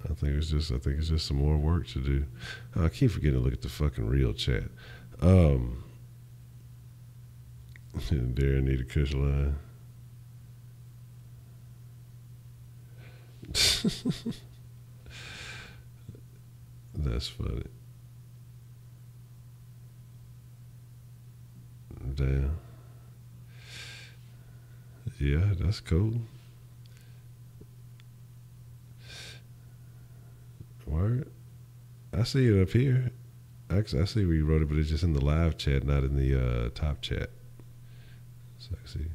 I think it's just some more work to do. I keep forgetting to look at the fucking real chat. Darren need a Kush line. That's funny. Damn. Yeah, that's cool. Word. I see it up here. Actually, I see where you wrote it, but it's just in the live chat, not in the top chat. So I see.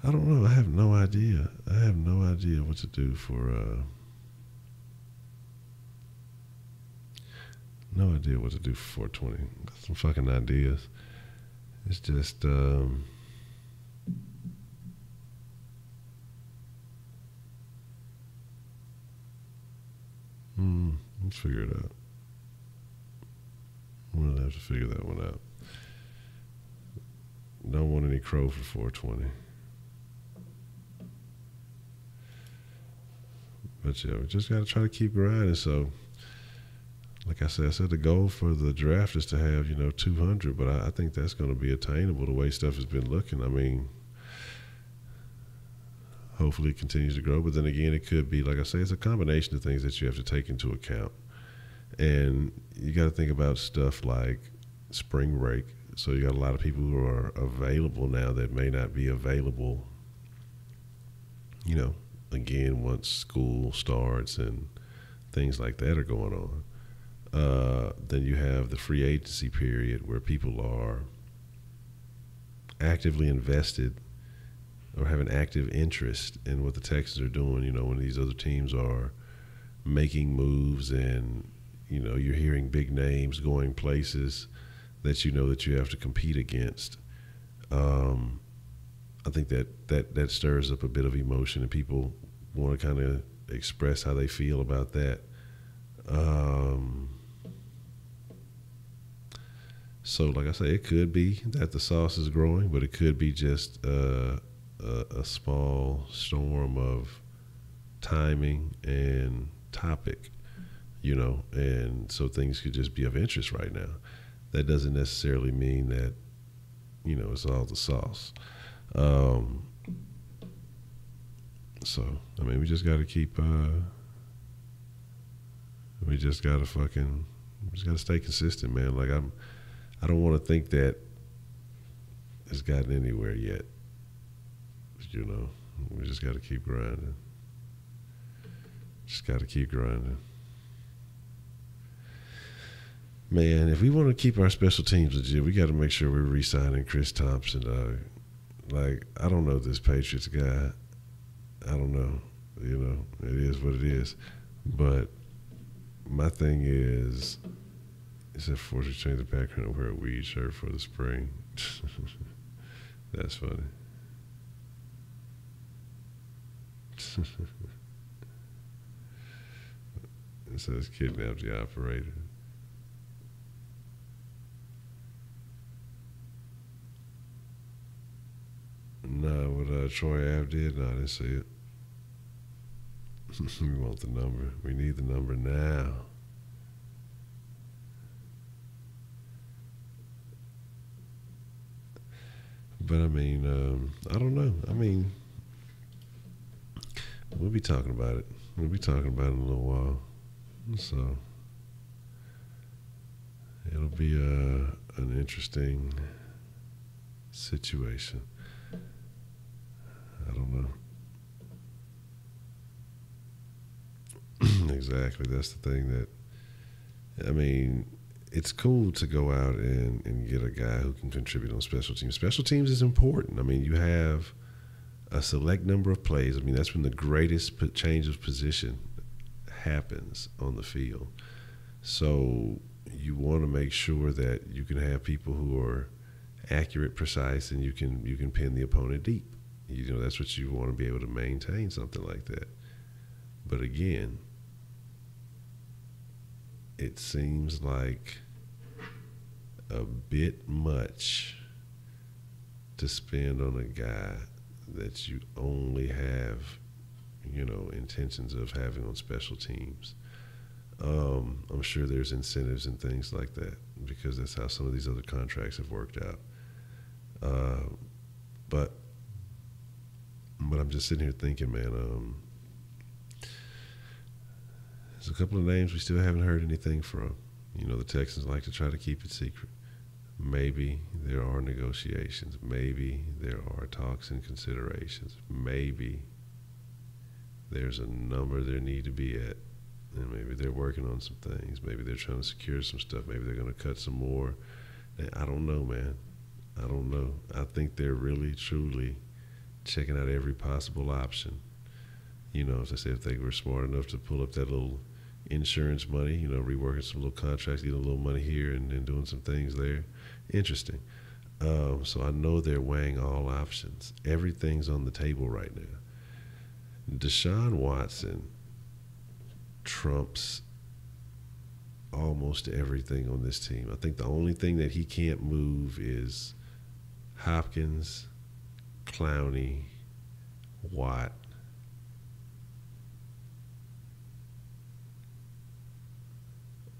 I don't know. I have no idea. I have no idea what to do for. No idea what to do for 420. Got some fucking ideas. It's just. Let's figure it out. We'll have to figure that one out. Don't want any crow for 420. But yeah, we just got to try to keep grinding. So, like I said, the goal for the draft is to have, 200, but I think that's going to be attainable the way stuff has been looking. I mean, hopefully it continues to grow, but then again, it could be, like I say, it's a combination of things that you have to take into account. And you got to think about stuff like, spring break. So you got a lot of people who are available now that may not be available, again, once school starts and things like that are going on. Then you have the free agency period where people are actively invested or have an active interest in what the Texans are doing, when these other teams are making moves and, you're hearing big names going places that that you have to compete against. I think that stirs up a bit of emotion, and people want to kind of express how they feel about that. So, like I say, it could be that the sauce is growing, but it could be just a small storm of timing and topic, and so things could just be of interest right now. That doesn't necessarily mean that, it's all the sauce. So, I mean, we just got to keep, we just got to stay consistent, man. Like, I don't want to think that it's gotten anywhere yet. We just got to keep grinding. Just got to keep grinding. Man, if we want to keep our special teams legit, we got to make sure we're re-signing Chris Thompson. Like, I don't know this Patriots guy. I don't know. It is what it is. But my thing is, except for to change the background and wear a weed shirt for the spring. That's funny. It says kidnapped the operator. No, what Troy Ave did? No, I didn't see it. We want the number. We need the number now. But I mean, I don't know. I mean, we'll be talking about it. We'll be talking about it in a little while. So it'll be an interesting situation. I don't know. Exactly. That's the thing that, I mean, it's cool to go out and get a guy who can contribute on special teams. Special teams is important. I mean, you have a select number of plays. I mean, that's when the greatest change of position happens on the field. So you want to make sure that you can have people who are accurate, precise, and you can pin the opponent deep. That's what you want to be able to maintain, something like that. But again, it seems like a bit much to spend on a guy that you only have, intentions of having on special teams. I'm sure there's incentives and things like that because that's how some of these other contracts have worked out. But I'm just sitting here thinking, man, there's a couple of names we still haven't heard anything from. The Texans like to try to keep it secret. Maybe there are negotiations. Maybe there are talks and considerations. Maybe there's a number they need to be at. And maybe they're working on some things. Maybe they're trying to secure some stuff. Maybe they're going to cut some more. And I don't know, man. I don't know. I think they're really, truly checking out every possible option. As I said, if they were smart enough to pull up that little insurance money, reworking some little contracts, getting a little money here and doing some things there. Interesting. So I know they're weighing all options. Everything's on the table right now. Deshaun Watson trumps almost everything on this team. I think the only thing that he can't move is Hopkins, Clowney, Watt,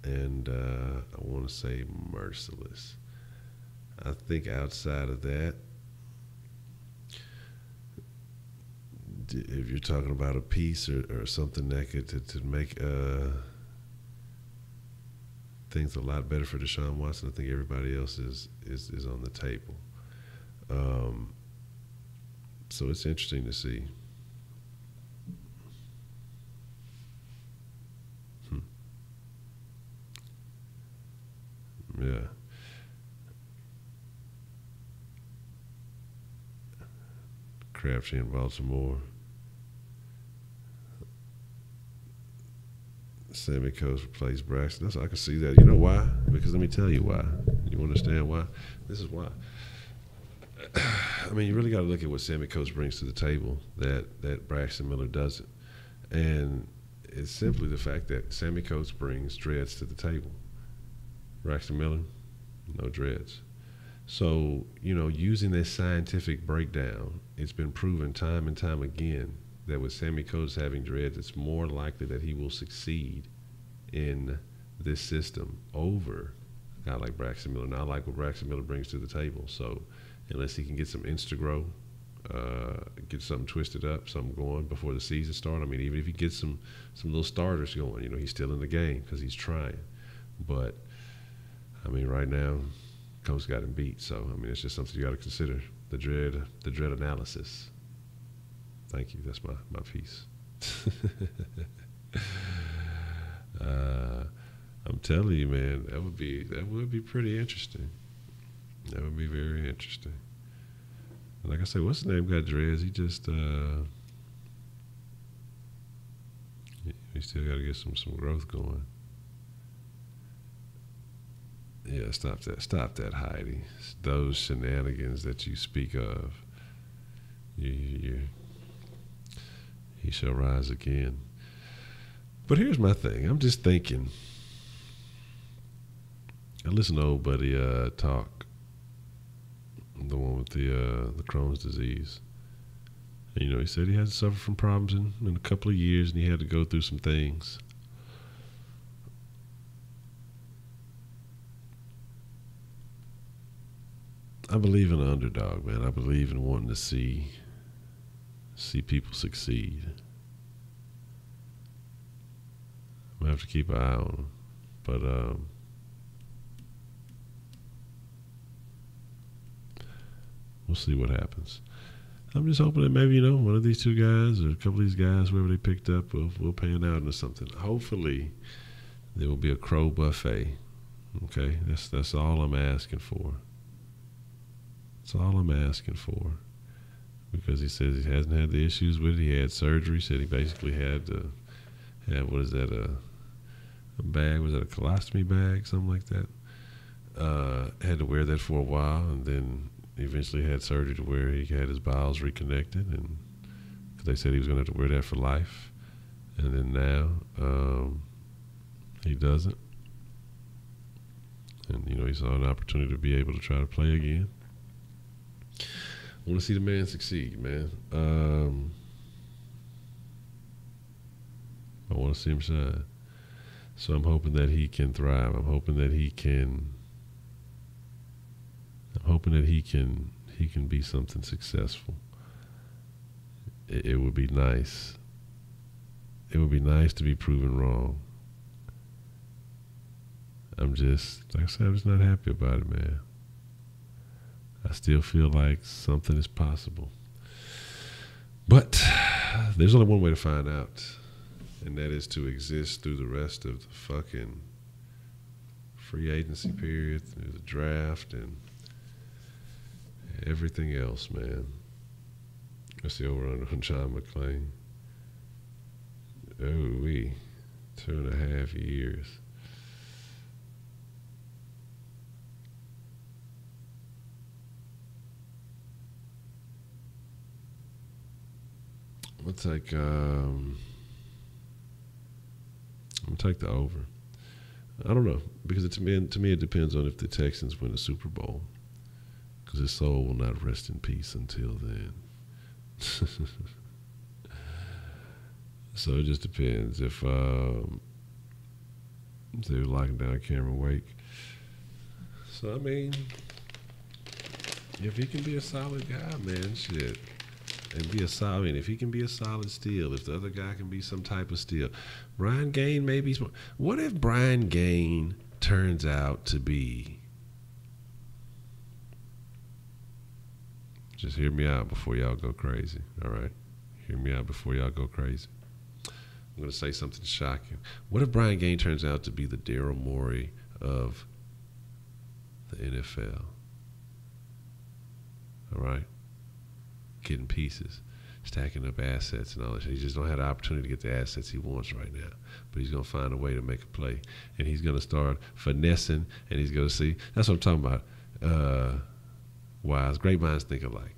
and I want to say Merciless. I think outside of that, if you're talking about a piece or something that could to make things a lot better for Deshaun Watson. I think everybody else is on the table. So it's interesting to see. Yeah. Crabtree in Baltimore. Sammy Coates replaced Braxton. I can see that. You know why? Because let me tell you why. You understand why? This is why. I mean, you really got to look at what Sammy Coates brings to the table that Braxton Miller doesn't. And it's simply the fact that Sammy Coates brings dreads to the table. Braxton Miller, no dreads. So, using this scientific breakdown, it's been proven time and time again that with Sammy Coates having dreads, it's more likely that he will succeed in this system over a guy like Braxton Miller. Now, I like what Braxton Miller brings to the table. So, unless he can get some Instagrow, get something twisted up, something going before the season starts. I mean, even if he gets some little starters going, he's still in the game because he's trying. But, I mean, right now, Coach got him beat. So, I mean, it's just something you got to consider. The dread analysis. Thank you. That's my piece. I'm telling you, man, that would be pretty interesting. That would be very interesting. Like I said, what's his name got dreads? He just he still got to get some growth going. Yeah, stop that, Heidi. Those shenanigans that you speak of. He shall rise again. But here's my thing. I'm just thinking. I listened to old buddy talk, the one with the Crohn's disease. And, he said he had to suffer from problems in a couple of years, and he had to go through some things. I believe in an underdog, man. I believe in wanting to see people succeed. I'm gonna have to keep an eye on them, but we'll see what happens. I'm just hoping that maybe one of these two guys or a couple of these guys, whoever they picked up, will pan out into something. Hopefully, there will be a crow buffet. Okay, that's all I'm asking for. That's all I'm asking for. Because he says he hasn't had the issues with it. He had surgery. Said he basically had to have, what is that, a bag? Was that a colostomy bag? Something like that. Had to wear that for a while, and then eventually had surgery to where he had his bowels reconnected, and cause they said he was going to have to wear that for life. And then now he doesn't. And, he saw an opportunity to be able to try to play again. I want to see the man succeed, man. I want to see him shine. So I'm hoping that he can thrive. I'm hoping that he can be something successful. It would be nice. It would be nice to be proven wrong. I'm just, like I said, I'm just not happy about it, man. I still feel like something is possible. But there's only one way to find out, and that is to exist through the rest of the fucking free agency period, through the draft, and everything else, man. Let's see, over under on John McClain. Oh, 2.5 years. I'm gonna take the over. I don't know, because to me it depends on if the Texans win the Super Bowl, because his soul will not rest in peace until then. So it just depends if they're locking down Cameron Wake. So I mean, if he can be a solid guy, man, shit. And be a solid. I mean, if he can be a solid steal, if the other guy can be some type of steal, Brian Gaine maybe. What if Brian Gaine turns out to be, just hear me out before y'all go crazy, all right? Hear me out before y'all go crazy. I'm going to say something shocking. What if Brian Gaine turns out to be the Daryl Morey of the NFL? All right? Getting pieces, stacking up assets and all that shit. He just don't have the opportunity to get the assets he wants right now. But he's going to find a way to make a play. And he's going to start finessing, and he's going to see. That's what I'm talking about. Wise. Great minds think alike.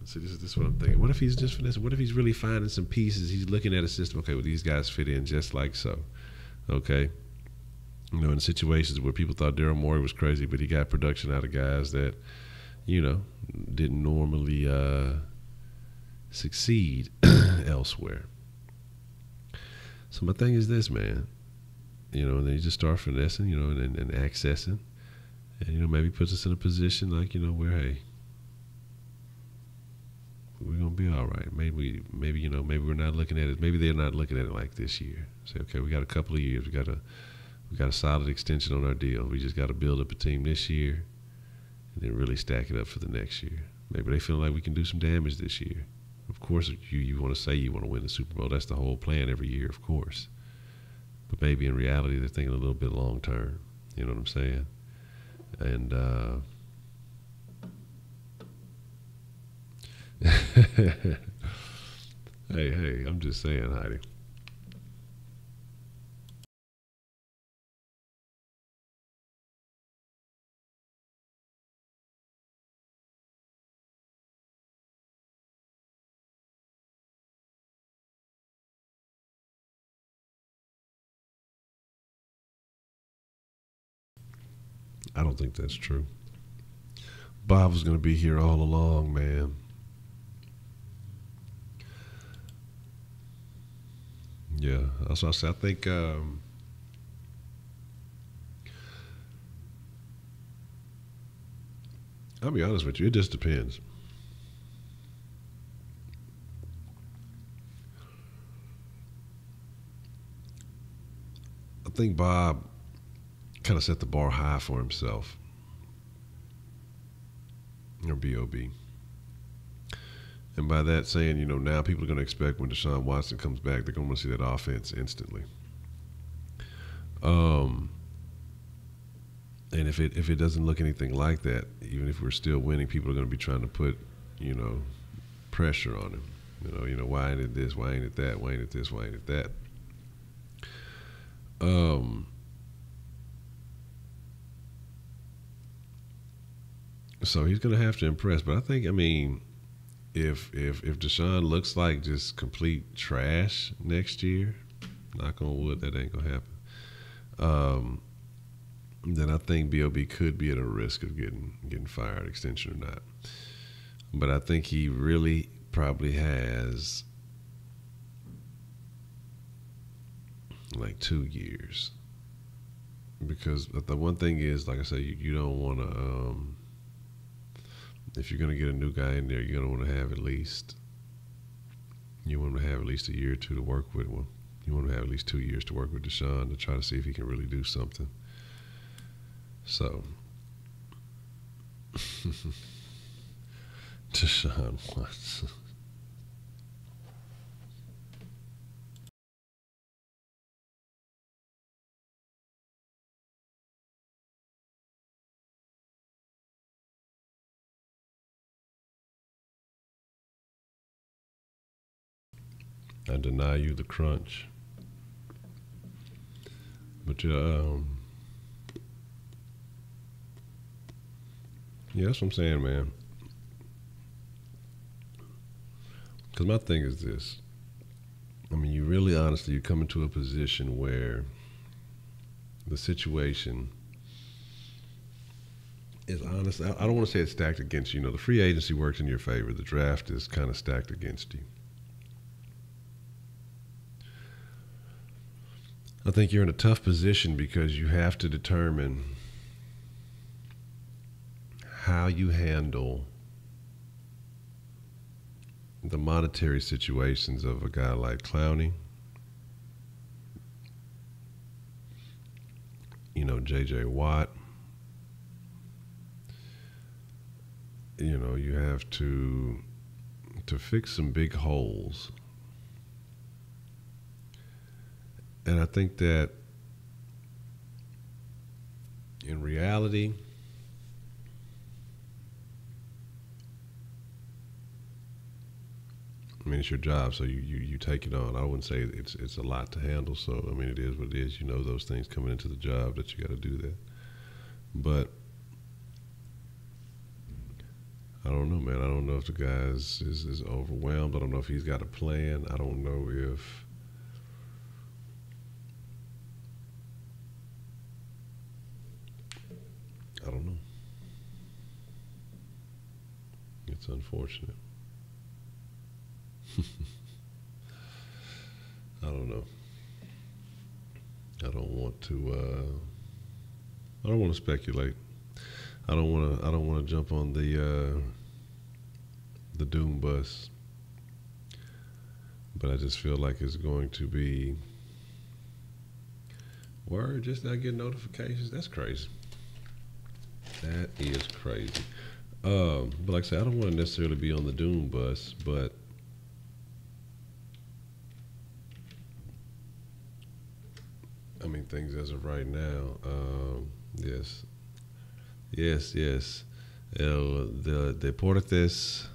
See, this is what I'm thinking. What if he's just finessing? What if he's really finding some pieces? He's looking at a system. Okay, well, these guys fit in just like so. Okay. You know, in situations where people thought Daryl Morey was crazy, but he got production out of guys that, you know, didn't normally succeed elsewhere. So my thing is this, man. You know, and then you just start finessing, you know, and accessing. And, you know, maybe puts us in a position like, you know, where, hey, we're going to be all right. Maybe, you know, maybe we're not looking at it. Maybe they're not looking at it like this year. Say, okay, we got a couple of years. We got a solid extension on our deal. We just got to build up a team this year and then really stack it up for the next year. Maybe they feel like we can do some damage this year. Of course, you want to say you want to win the Super Bowl. That's the whole plan every year, of course. But maybe in reality, they're thinking a little bit long term. You know what I'm saying? And hey, I'm just saying, Heidi. I don't think that's true. Bob was going to be here all along, man. Yeah, that's what I said. I think I'll be honest with you, it just depends. I think Bob kind of set the bar high for himself, or B.O.B. And by that saying, you know, now people are going to expect when Deshaun Watson comes back, they're going to see that offense instantly. And if it doesn't look anything like that, even if we're still winning, people are going to be trying to put, you know, pressure on him. You know, why ain't it this? Why ain't it that? Why ain't it this? Why ain't it that? So he's going to have to impress. But I think, I mean, if Deshaun looks like just complete trash next year, knock on wood, that ain't gonna happen. Then I think B.O.B. could be at a risk of getting fired, extension or not. But I think he really probably has like 2 years, because the one thing is, like I said, you don't want to. If you're going to get a new guy in there, you're going to want to have at least a year or two to work with. Well, you want to have at least 2 years to work with Deshaun to try to see if he can really do something. So, Deshaun Watson. I deny you the crunch. But yeah, that's what I'm saying, man. Because my thing is this. I mean, you really honestly, you come into a position where the situation is honest. I don't want to say it's stacked against you. You know, the free agency works in your favor. The draft is kind of stacked against you. I think you're in a tough position because you have to determine how you handle the monetary situations of a guy like Clowney. You J.J. Watt. You have to fix some big holes. And I think that in reality, it's your job, so you take it on. I wouldn't say it's a lot to handle, so it is what it is. Those things coming into the job that you got to do that. But I don't know, man. I don't know if the guy is overwhelmed. I don't know if he's got a plan. I don't know if I don't know. It's unfortunate. I don't know. I don't want to speculate. I don't want to jump on the doom bus. But I just feel like it's going to be word just not getting notifications. That's crazy. That is crazy. But like I said, I don't want to necessarily be on the doom bus, but things as of right now, yes. El Deportes,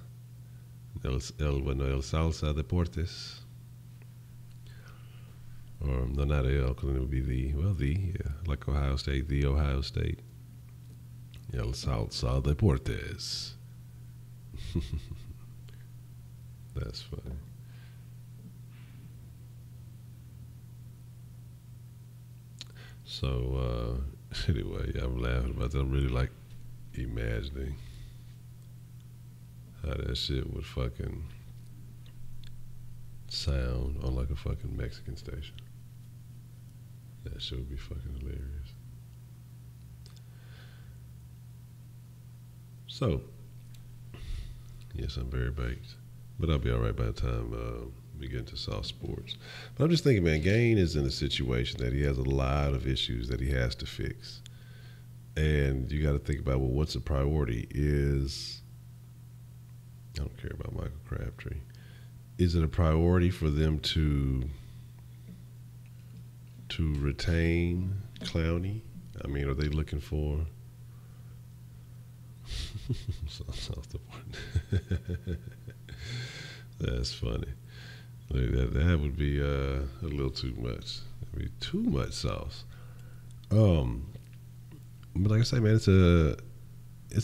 el Salsa Deportes, or no, not el, because it would be like Ohio State, the Ohio State. El Salsa Deportes. That's funny. So, anyway, I'm laughing about that. I'm really like imagining how that shit would fucking sound on like a fucking Mexican station. That shit would be fucking hilarious. So, yes, I'm very baked, but I'll be all right by the time we get into soft sports. But I'm just thinking, man, Gain is in a situation that he has a lot of issues that he has to fix. And you got to think about, well, what's the priority? I don't care about Michael Crabtree. Is it a priority for them to retain Clowney? Are they looking for South Department? That's funny. That would be a little too much. That'd be too much sauce. But like I say, man, it's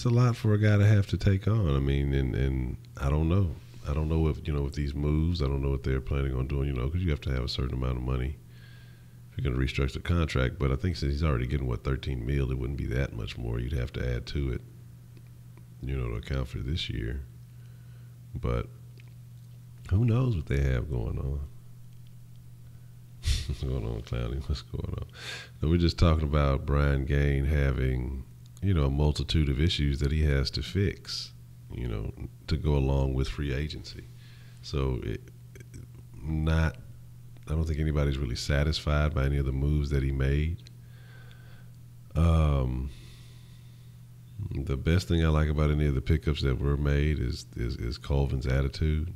a lot for a guy to have to take on. And I don't know. I don't know if with these moves. I don't know what they're planning on doing. Because you have to have a certain amount of money if you're going to restructure the contract. But I think since he's already getting $13 million, it wouldn't be that much more. You'd have to add to it, to account for this year. But who knows what they have going on? What's going on, Clowney? What's going on? So we're just talking about Brian Gain having, a multitude of issues that he has to fix, to go along with free agency. So I don't think anybody's really satisfied by any of the moves that he made. The best thing I like about any of the pickups that were made is Colvin's attitude.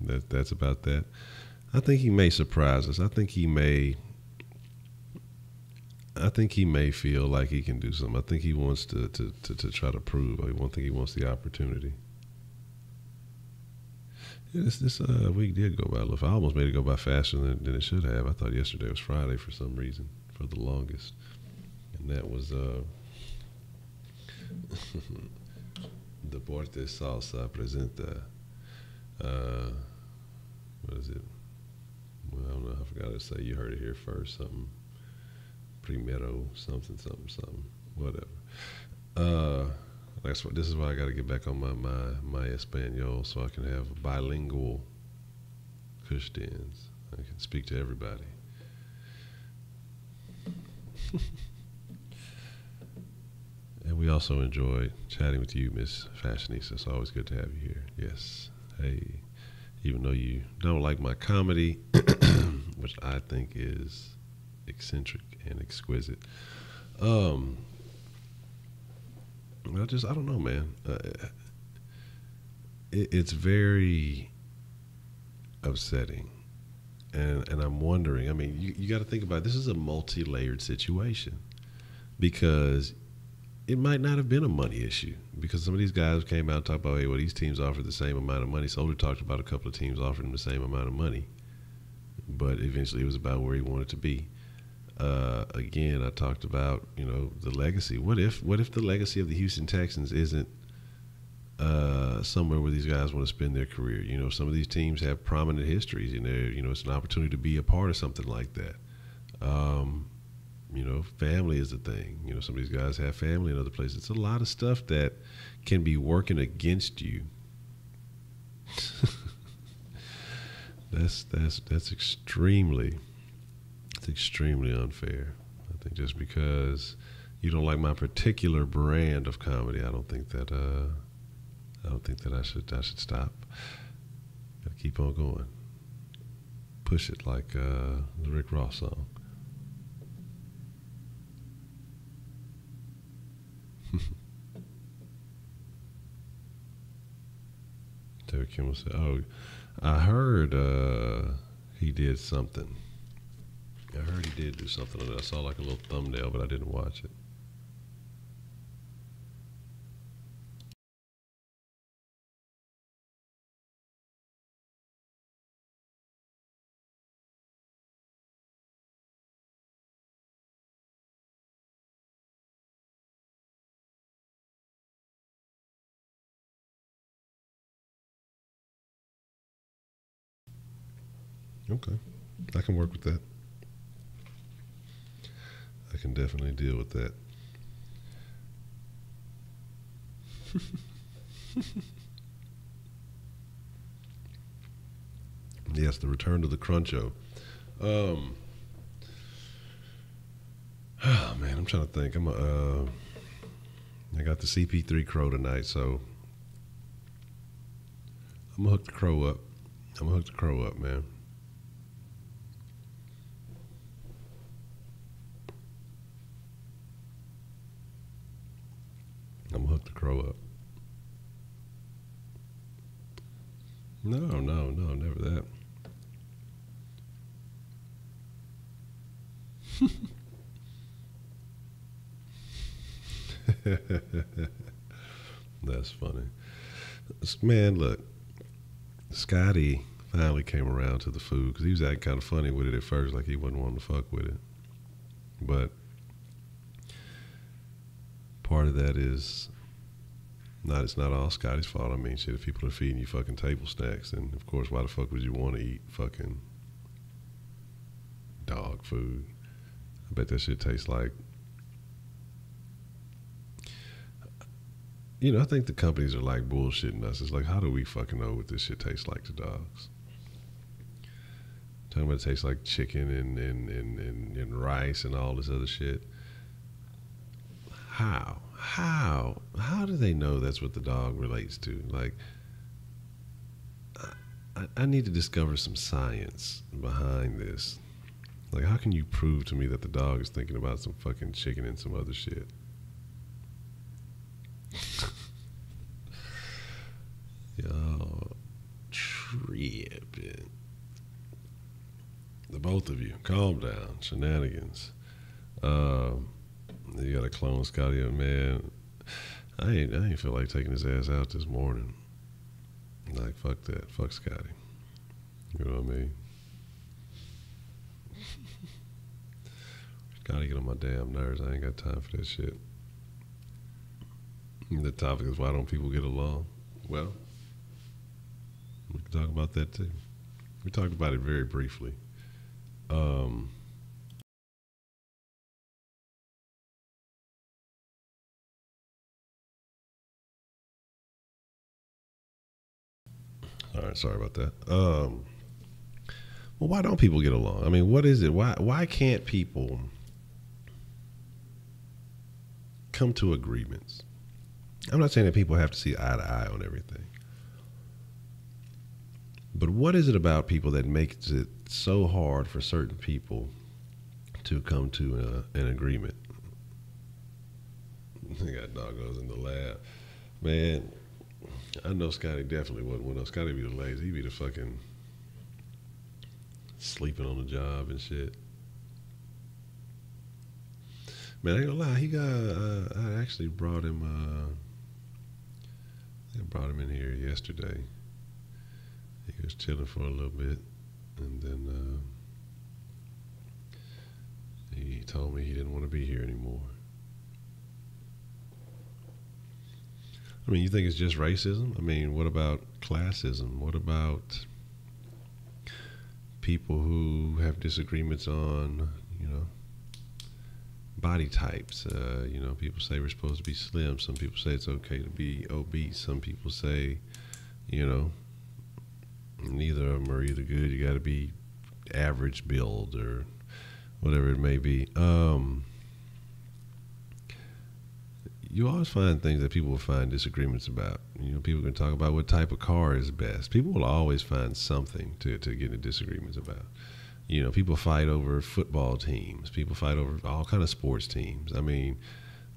That's about that. I think he may surprise us. I think he may feel like he can do something. I think he wants to try to prove. I think he wants the opportunity. Yeah, this week did go by a little. I almost made it go by faster than it should have. I thought yesterday was Friday for some reason, for the longest. And that was Deportes Salsa presenta. What is it? Well, I don't know. I forgot to say. You heard it here first. Something. Primero. Something. Whatever. This is why I got to get back on my Espanol so I can have bilingual Kush dens. I can speak to everybody. And we also enjoyed chatting with you, Miss Fashionista. It's always good to have you here. Yes. Hey. Even though you don't like my comedy, which I think is eccentric and exquisite. Um, I don't know, man. It's very upsetting, and I'm wondering. I mean, you got to think about it. This is a multi-layered situation because it might not have been a money issue because some of these guys came out and talked about, hey, well, these teams offered the same amount of money. Soldier talked about a couple of teams offering him the same amount of money, but eventually it was about where he wanted to be. Again, I talked about the legacy. What if the legacy of the Houston Texans isn't somewhere where these guys want to spend their career? Some of these teams have prominent histories, and it's an opportunity to be a part of something like that. Family is a thing. Some of these guys have family in other places. It's a lot of stuff that can be working against you. That's extremely unfair. I think just because you don't like my particular brand of comedy, I don't think that I should stop. Gotta keep on going. Push it like the Rick Ross song. Terry Kimmel said, "Oh, I heard he did something. I heard he did do something on it. I saw like a little thumbnail, but I didn't watch it." Okay, I can work with that. I can definitely deal with that. Yes, the return to the Cruncho. Oh man, I'm trying to think. I got the CP3 Crow tonight, so I'm gonna hook the Crow up. Man. I'm gonna hook the Crow up. No, never that. That's funny. Man, look, Scotty finally came around to the food because he was acting kind of funny with it at first, like he wasn't wanting to fuck with it. But part of that is it's not all Scotty's fault. I mean, shit, if people are feeding you fucking table snacks, then of course, why the fuck would you want to eat fucking dog food? I bet that shit tastes like. I think the companies are like bullshitting us. It's like, how do we fucking know what this shit tastes like to dogs? Talking about it tastes like chicken and rice and all this other shit. How do they know that's what the dog relates to? Like, I need to discover some science behind this. Like, how can you prove to me that the dog is thinking about some fucking chicken and some other shit? Y'all tripping. The both of you, calm down. Shenanigans. You got to clone Scotty up, man. I ain't feel like taking his ass out this morning. Like, fuck that. Fuck Scotty. You know what I mean? Gotta get on my damn nerves. I ain't got time for that shit. The topic is, why don't people get along? Well, we can talk about that too. We talked about it very briefly. All right, sorry about that. Well, why don't people get along? I mean, what is it? Why can't people come to agreements? I'm not saying that people have to see eye to eye on everything. But what is it about people that makes it so hard for certain people to come to an agreement? They got doggos in the lab. Man, I know Scotty definitely wasn't one of those. Scotty be the lazy. He be the fucking sleeping on the job and shit. Man, I ain't gonna lie. He got. I actually brought him. I brought him in here yesterday. He was chilling for a little bit, and then he told me he didn't want to be here anymore. I mean, you think it's just racism? I mean, what about classism? What about people who have disagreements on, body types? People say we're supposed to be slim. Some people say it's okay to be obese. Some people say, neither of them are either good. You got to be average build or whatever it may be. You always find things that people will find disagreements about. People can talk about what type of car is best. People will always find something to get into disagreements about. People fight over football teams. People fight over all kind of sports teams. I mean,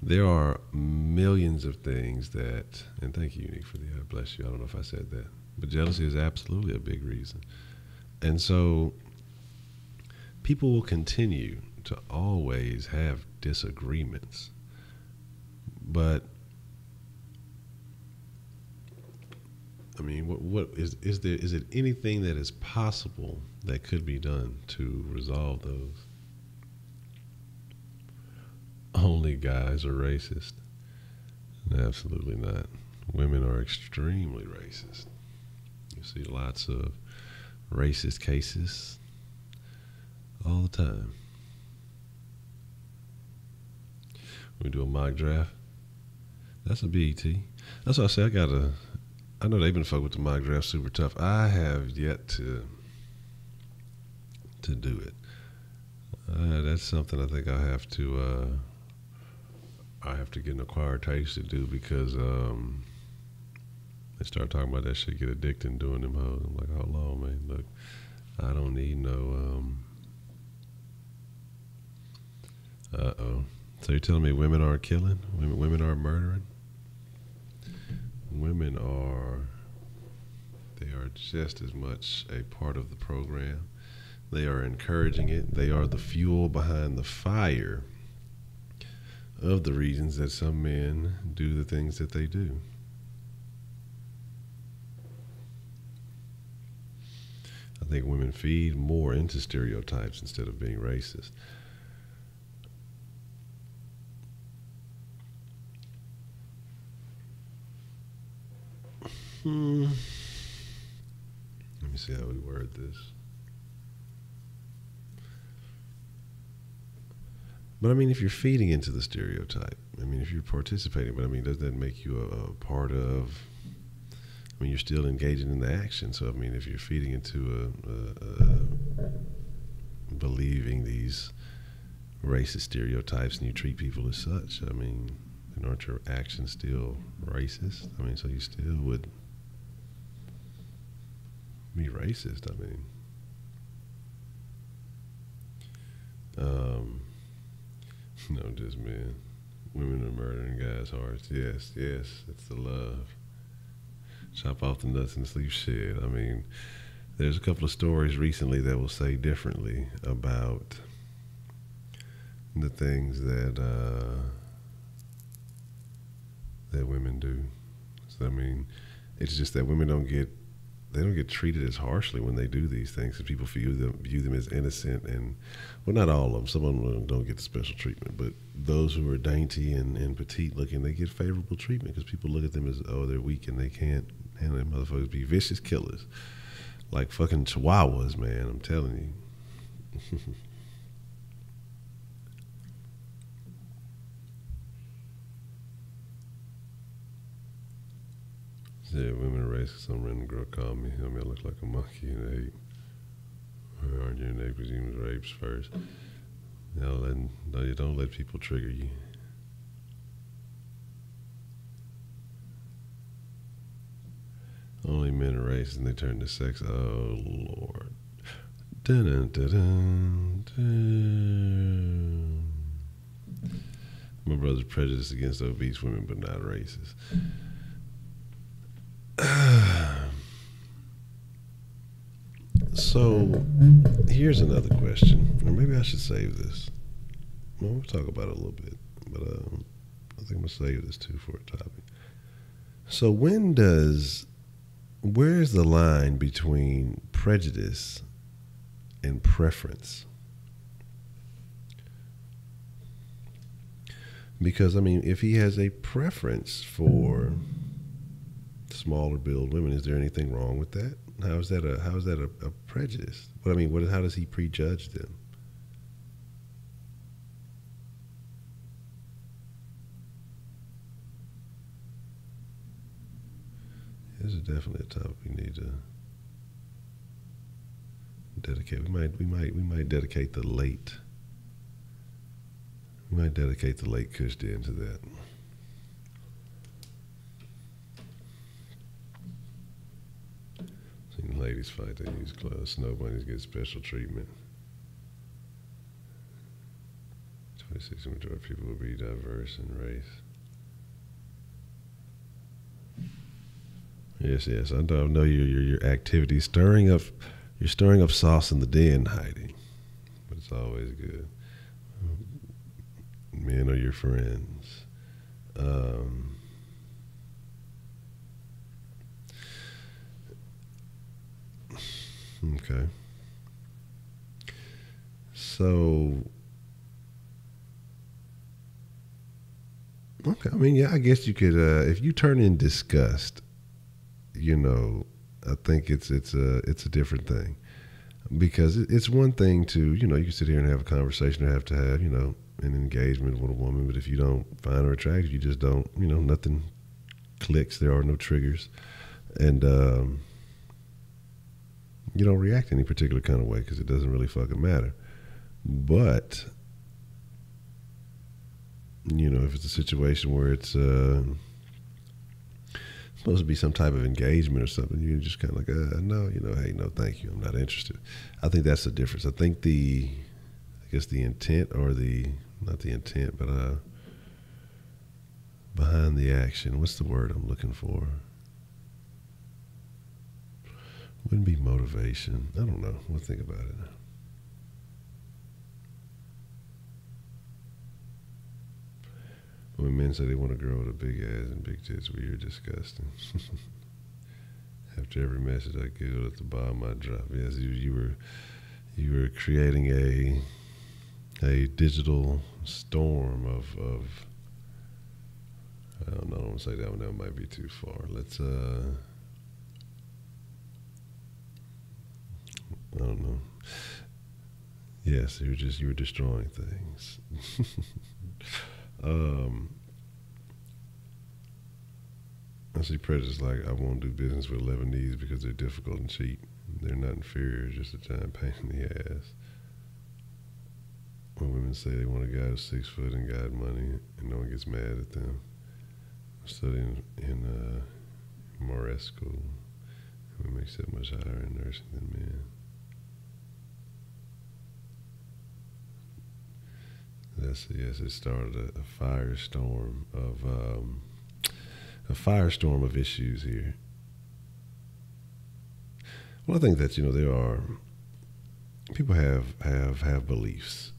there are millions of things that, and thank you, Unique, for the bless you. I don't know if I said that, but jealousy is absolutely a big reason. And so people will continue to always have disagreements. But I mean, what is there? Is it anything that is possible that could be done to resolve those? Only guys are racist. Absolutely not. Women are extremely racist. You see lots of racist cases all the time. We do a mock draft. That's a BET. That's what I say. I know they've been fucking with the mock draft super tough. I have yet to do it. That's something I think I have to get an acquired taste to do, because they start talking about that shit, get addicted and doing them hoes. I'm like, hold on, man. Look, I don't need no. So you're telling me women aren't killing? Women aren't murdering? Women they are just as much a part of the program. They are encouraging it. They are the fuel behind the fire of the reasons that some men do the things that they do. I think women feed more into stereotypes instead of being racist. Let me see how we word this. But I mean, if you're feeding into the stereotype, I mean, if you're participating, but I mean, does that make you a part of? I mean, you're still engaging in the action. So I mean, if you're feeding into believing these racist stereotypes and you treat people as such, I mean, then aren't your actions still racist? I mean, so you still would be racist. I mean, no, just men. Women are murdering guys' hearts. Yes, it's the love. Chop off the nuts and sleep shit. I mean, there's a couple of stories recently that will say differently about the things that that women do. So I mean, it's just that women don't get treated as harshly when they do these things, because people view them as innocent, and well, not all of them. Some of them don't get the special treatment, but those who are dainty and petite looking, they get favorable treatment because people look at them as, oh, they're weak and they can't handle them. Motherfuckers be vicious killers, like fucking chihuahuas, man. I'm telling you. Yeah, women are racist. Some random girl called me. I look like a monkey in 8. Aren't you in 8 because you was raped first? No, you don't let people trigger you. Only men are racist and they turn to sex. Oh, Lord. Dun, dun, dun, dun, dun. My brother's prejudiced against obese women, but not racist. So, here's another question, or maybe I should save this. Well, we'll talk about it a little bit, but I think I'm gonna save this too for a topic. So, where's the line between prejudice and preference? Because, I mean, if he has a preference for smaller build women, is there anything wrong with that? How is that a prejudice? But I mean, how does he prejudge them? This is definitely a topic we need to dedicate. We might dedicate the late. We might dedicate the late Kush Den to that. Seen ladies fight, they use clothes. Snow bunnies get special treatment. 26 majority of people will be diverse in race. Yes. I know your activity you're stirring up sauce in the den, Heidi. But it's always good. Men are your friends. Okay. So, okay. I mean, yeah, I guess you could, if you turn in disgust, I think it's a different thing, because it's one thing to, you can sit here and have a conversation, or have to have, an engagement with a woman, but if you don't find her attractive, you just don't, nothing clicks, there are no triggers, and you don't react any particular kind of way because it doesn't really fucking matter. But, if it's a situation where it's supposed to be some type of engagement or something, you're just kind of like, no, hey, no, thank you, I'm not interested. I think that's the difference. I think the intent, or not the intent, but behind the action, what's the word I'm looking for? Wouldn't be motivation. I don't know. We'll think about it. When men say they want a girl with a big ass and big tits, you're disgusting. After every message I giggled at the bottom, I drop. Yes, you were creating a digital storm of I don't know. I don't want to say that one. That might be too far. Let's I don't know. Yes, you were destroying things. I see prejudice like, I won't do business with Lebanese because they're difficult and cheap. They're not inferior, just a giant pain in the ass. When women say they want a guy who's 6 foot and got money, and no one gets mad at them. I'm studying in Morris school. Women make so much higher in nursing than men. Yes, it started a firestorm of issues here. Well, I think that there are people have beliefs,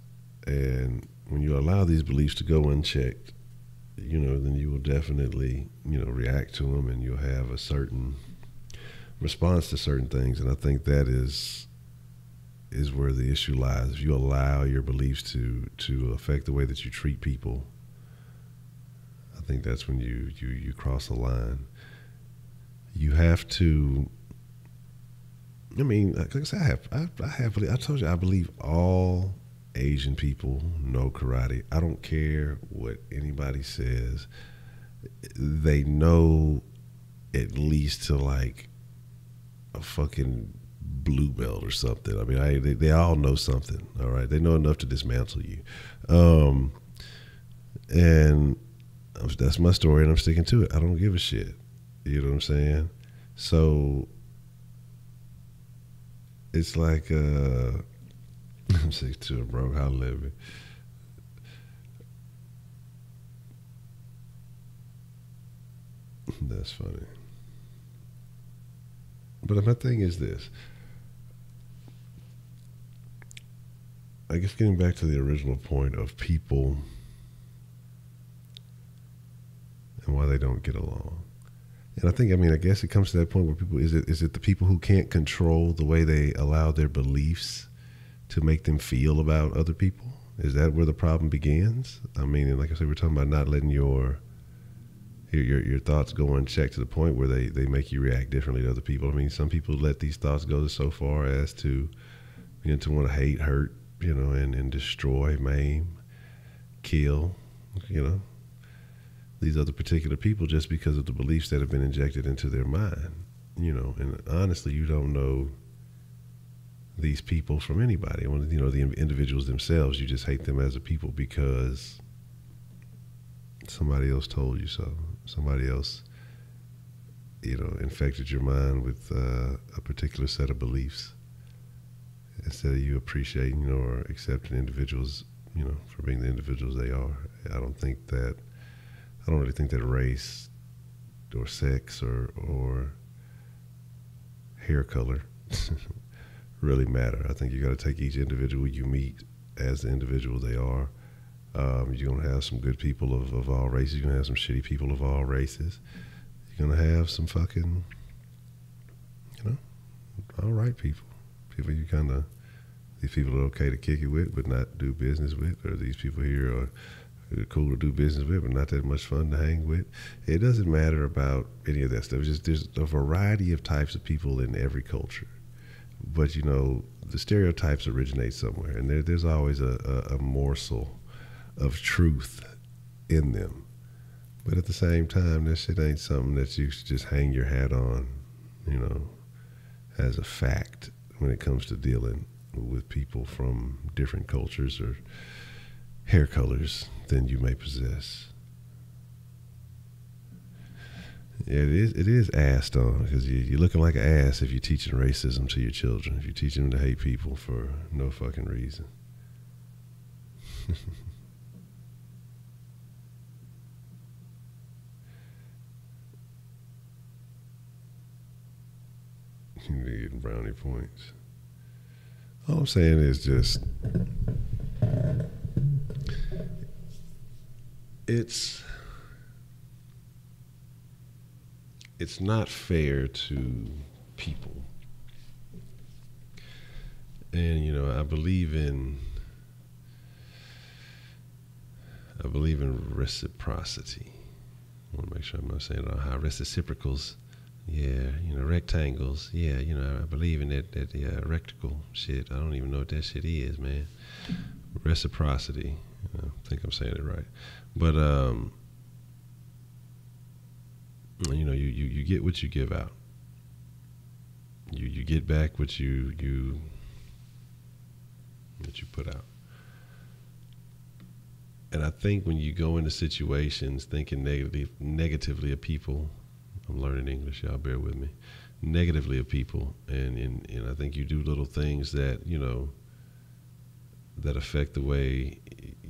and when you allow these beliefs to go unchecked, then you will definitely react to them, and you'll have a certain response to certain things, and I think that is where the issue lies. If you allow your beliefs to affect the way that you treat people, I think that's when you cross a line. You have to. I mean, like I said, I told you, I believe all Asian people know karate. I don't care what anybody says. They know at least to like a fucking blue belt or something. I mean, they all know something. All right, they know enough to dismantle you, and that's my story, and I'm sticking to it. I don't give a shit. You know what I'm saying? So it's like I'm sick to it, bro. How live it? That's funny. But my thing is this. I guess getting back to the original point of people and why they don't get along. And I guess it comes to that point where people, is it the people who can't control the way they allow their beliefs to make them feel about other people? Is that where the problem begins? I mean, and like I said, we're talking about not letting your thoughts go unchecked to the point where they make you react differently to other people. I mean, some people let these thoughts go so far as to want to hate, hurt, and destroy, maim, kill, these other particular people just because of the beliefs that have been injected into their mind, and honestly, you don't know these people from anybody. The individuals themselves, you just hate them as a people because somebody else told you so. Somebody else, infected your mind with a particular set of beliefs instead of you appreciating, or accepting individuals, for being the individuals they are. I don't really think that race or sex or hair color really matter. I think you got to take each individual you meet as the individual they are. You're going to have some good people of all races. You're going to have some shitty people of all races. You're going to have some fucking, all right people. People these people are okay to kick it with but not do business with, or these people here are cool to do business with but not that much fun to hang with. It doesn't matter about any of that stuff. It's just there's a variety of types of people in every culture. But, the stereotypes originate somewhere, and there's always a morsel of truth in them. But at the same time, that shit ain't something that you should just hang your hat on, as a fact when it comes to dealing with people from different cultures or hair colors than you may possess. Yeah, it is assed on, because you're looking like an ass if you're teaching racism to your children, if you're teaching them to hate people for no fucking reason. You're getting brownie points. All I'm saying is just, it's not fair to people. And, I believe in reciprocity. I want to make sure I'm not saying it all high. Reciprocals. Yeah, rectangles. Yeah, I believe in that rectangle shit. I don't even know what that shit is, man. Reciprocity. I think I'm saying it right. But, you get what you give out. You get back what you put out. And I think when you go into situations thinking negatively of people, I'm learning English, y'all bear with me, negatively of people, and I think you do little things that, that affect the way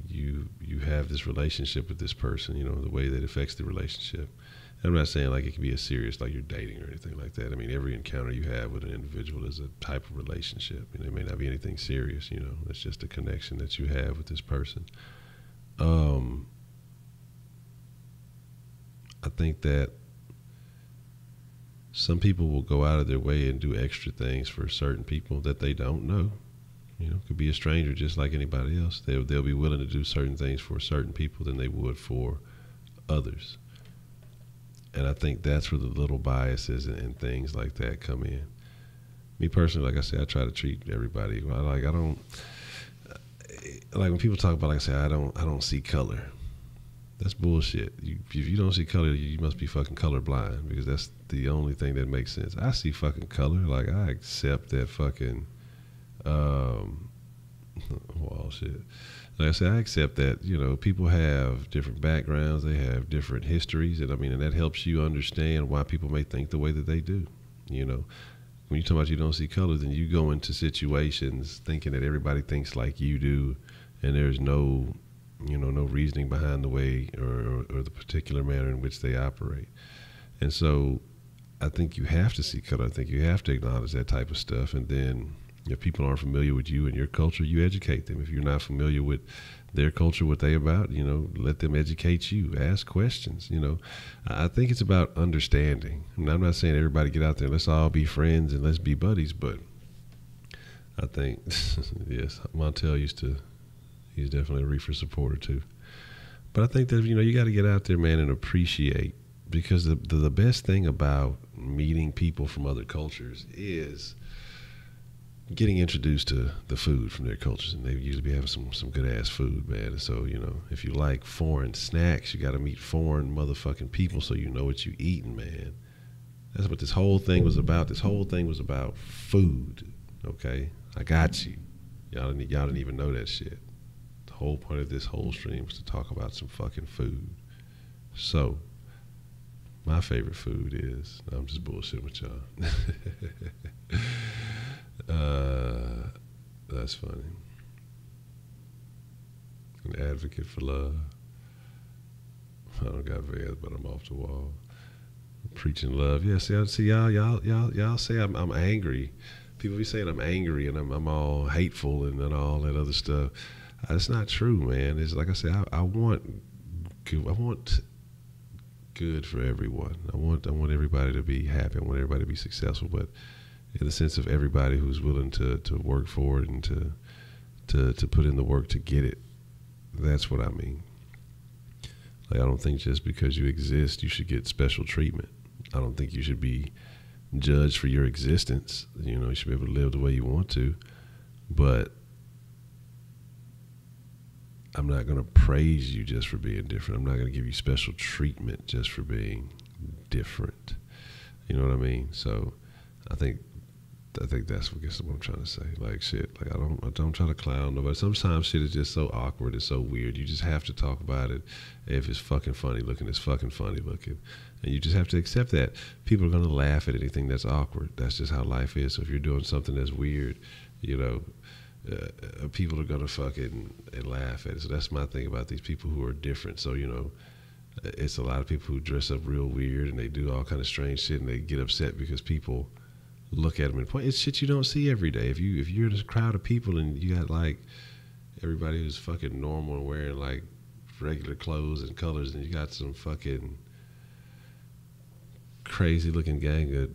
you have this relationship with this person, the way that affects the relationship. And I'm not saying like it can be as serious like you're dating or anything like that. I mean, every encounter you have with an individual is a type of relationship. It may not be anything serious, it's just a connection that you have with this person. I think that some people will go out of their way and do extra things for certain people that they don't know. Could be a stranger just like anybody else. They'll be willing to do certain things for certain people than they would for others. And I think that's where the little biases and things like that come in. Me personally, like I said, I try to treat everybody. I don't like when people talk about, like I say, I don't see color. That's bullshit. If you don't see color, you must be fucking colorblind, because that's the only thing that makes sense. I see fucking color. Like, I accept that fucking, well, shit. Like I said, I accept that, people have different backgrounds, they have different histories, and that helps you understand why people may think the way that they do. When you talk about you don't see color, then you go into situations thinking that everybody thinks like you do, and there's no reasoning behind the way or the particular manner in which they operate. And so I think you have to see color. I think you have to acknowledge that type of stuff. And then if people aren't familiar with you and your culture, you educate them. If you're not familiar with their culture, what they about, let them educate you. Ask questions. I think it's about understanding. I mean, I'm not saying everybody get out there, let's all be friends and let's be buddies, but I think, yes, Montel he's definitely a reefer supporter too. But I think that, you got to get out there, man, and appreciate, because the best thing about meeting people from other cultures is getting introduced to the food from their cultures, and they usually be having some good ass food, man. And so, if you like foreign snacks, you got to meet foreign motherfucking people so you know what you eating, man. That's what this whole thing was about. This whole thing was about food. Okay, I got you. Y'all didn't even know that shit. The whole point of this whole stream was to talk about some fucking food. So, my favorite food is, no, I'm just bullshitting with y'all. That's funny. An advocate for love. I don't got vans, but I'm off the wall. Preaching love. Yeah, see y'all say I'm angry. People be saying I'm angry and I'm all hateful and all that other stuff. That's not true, man. It's like I say, I want good for everyone. I want everybody to be happy. I want everybody to be successful, but in the sense of everybody who's willing to work for it and to put in the work to get it. That's what I mean. Like, I don't think just because you exist, you should get special treatment. I don't think you should be judged for your existence. You should be able to live the way you want to, but I'm not going to praise you just for being different. I'm not going to give you special treatment just for being different. You know what I mean? So I think that's what I'm trying to say. Like, shit, like I don't try to clown nobody. Sometimes shit is just so awkward, it's so weird. You just have to talk about it. If it's fucking funny looking, it's fucking funny looking. And you just have to accept that. People are gonna laugh at anything that's awkward. That's just how life is. So if you're doing something that's weird, people are gonna fucking and laugh at it. So that's my thing about these people who are different. So, it's a lot of people who dress up real weird and they do all kind of strange shit and they get upset because people look at them and point. It's shit you don't see every day. If you're in a crowd of people and you got like everybody who's fucking normal and wearing like regular clothes and colors, and you got some fucking crazy looking gang of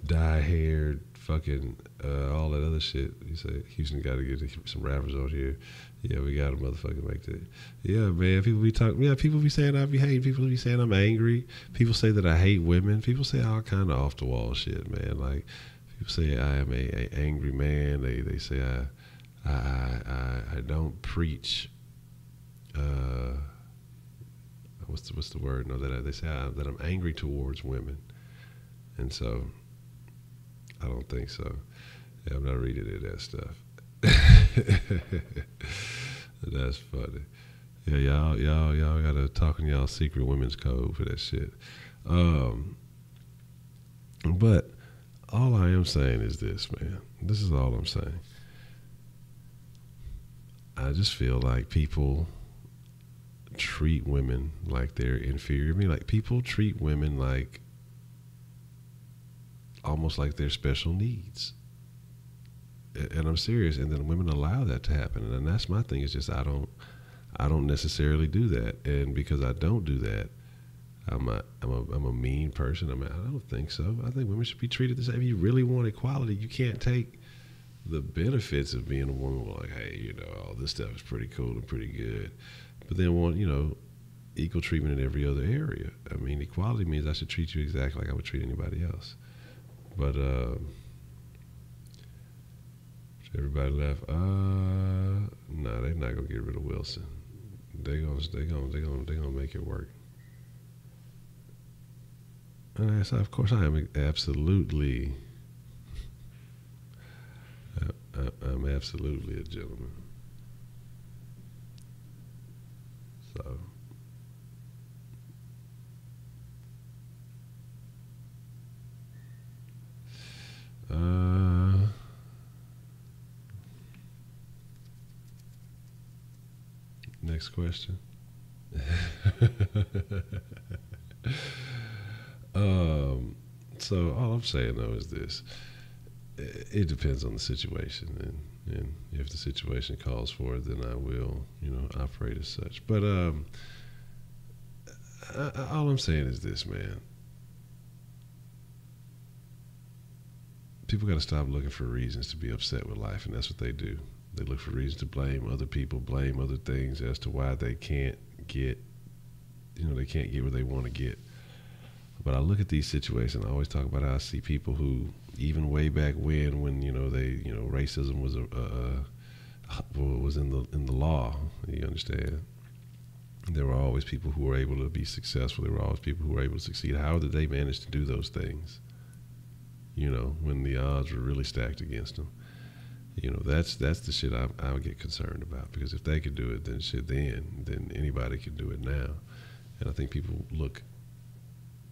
dye-haired fucking all that other shit. You say Houston got to get some rappers on here. Yeah, we got to motherfucking make that. Yeah, man. People be talking. Yeah, people be saying I be hating. People be saying I'm angry. People say that I hate women. People say all kind of off the wall shit, man. Like, people say I am a angry man. They say I don't preach. What's the word? No, they say that I'm angry towards women, and so I don't think so. Yeah, I'm not reading any of that stuff. That's funny. Yeah, y'all gotta talk in y'all secret women's code for that shit. But all I am saying is this, man. This is all I'm saying. I just feel like people treat women like they're inferior. I mean, like, people treat women like almost like they're special needs. And I'm serious. And then women allow that to happen. And that's my thing. Is just I don't necessarily do that. And because I don't do that, I'm a mean person. I don't think so. I think women should be treated the same. If you really want equality, you can't take the benefits of being a woman. Like, hey, all this stuff is pretty cool and pretty good, but then want equal treatment in every other area. I mean, equality means I should treat you exactly like I would treat anybody else. But everybody left. No, they're not gonna get rid of Wilson. They're gonna make it work. And so, of course, I am absolutely. I'm absolutely a gentleman. So. Next question. So all I'm saying though is this: it depends on the situation, and if the situation calls for it, then I will, operate as such. But all I'm saying is this, man. People got to stop looking for reasons to be upset with life, and that's what they do. They look for reasons to blame other people, blame other things as to why they can't get, they can't get what they want to get. But I look at these situations. I always talk about how I see people who, even way back when racism was in the law. You understand? There were always people who were able to be successful. There were always people who were able to succeed. How did they manage to do those things? When the odds were really stacked against them. That's the shit I would get concerned about, because if they could do it, then anybody can do it now. And I think people look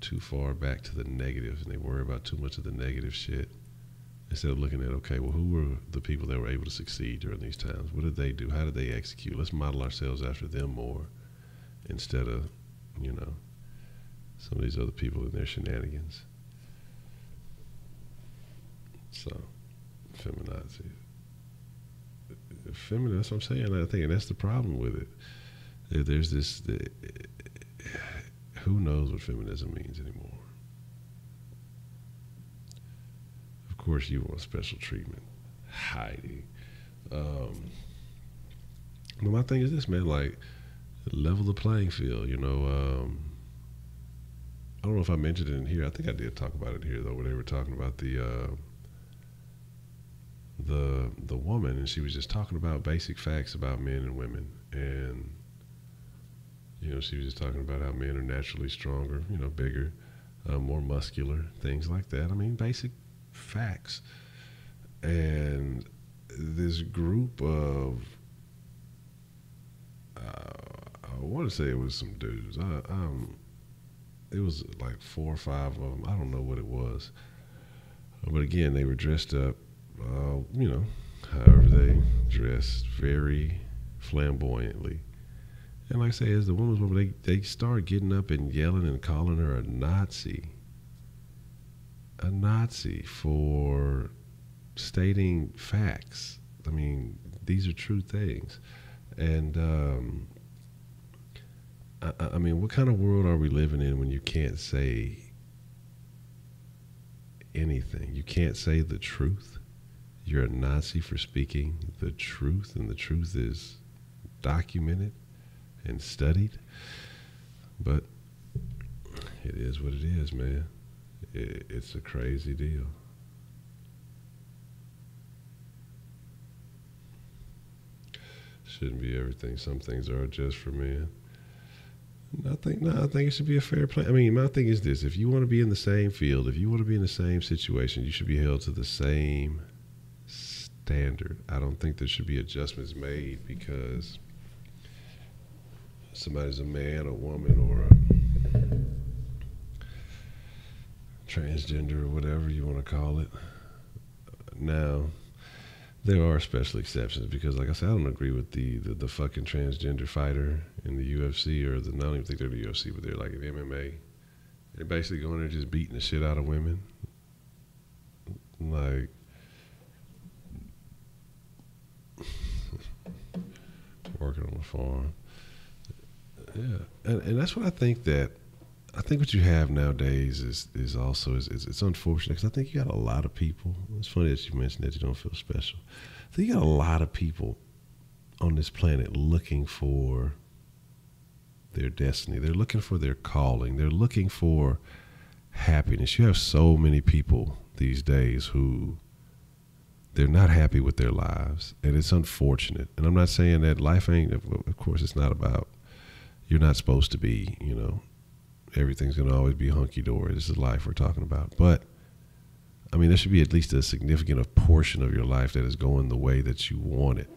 too far back to the negative, and they worry about too much of the negative shit instead of looking at, okay, well, who were the people that were able to succeed during these times? What did they do? How did they execute? Let's model ourselves after them more instead of, some of these other people and their shenanigans. So, feminazi. That's what I'm saying. I think, and that's the problem with it. There's this. Who knows what feminism means anymore? Of course, you want special treatment, Heidi. But my thing is this, man. Like, level the playing field. I don't know if I mentioned it in here. I think I did talk about it here though, where they were talking about the woman, and she was just talking about basic facts about men and women, and she was just talking about how men are naturally stronger, bigger, more muscular, things like that. I mean, basic facts. And this group of, I want to say it was some dudes. It was like 4 or 5 of them. I don't know what it was, but again, they were dressed up. However they dress, very flamboyantly. And like I say, as the woman, they start getting up and yelling and calling her a Nazi for stating facts. I mean, these are true things. And I mean, what kind of world are we living in when you can't say anything? You can't say the truth. You're a Nazi for speaking the truth, and the truth is documented and studied. But it is what it is, man. It's a crazy deal. Shouldn't be everything. Some things are just for men. I think it should be a fair play. I mean, my thing is this: if you want to be in the same field, if you want to be in the same situation, you should be held to the same standard. I don't think there should be adjustments made because somebody's a man, a woman, or a transgender, or whatever you want to call it. Now, there are special exceptions because, like I said, I don't agree with the fucking transgender fighter in the UFC, or I don't even think they're the UFC, but they're like in MMA. They're basically going there just beating the shit out of women. Like, working on the farm. Yeah, and that's what I think what you have nowadays is also it's unfortunate, because I think you got a lot of people. It's funny that you mentioned that you don't feel special. I think you got a lot of people on this planet looking for their destiny. They're looking for their calling. They're looking for happiness. You have so many people these days who they're not happy with their lives, and it's unfortunate. And I'm not saying that life ain't, of course, it's not about, you're not supposed to be, everything's going to always be hunky-dory. This is life we're talking about. But, I mean, there should be at least a significant portion of your life that is going the way that you want it,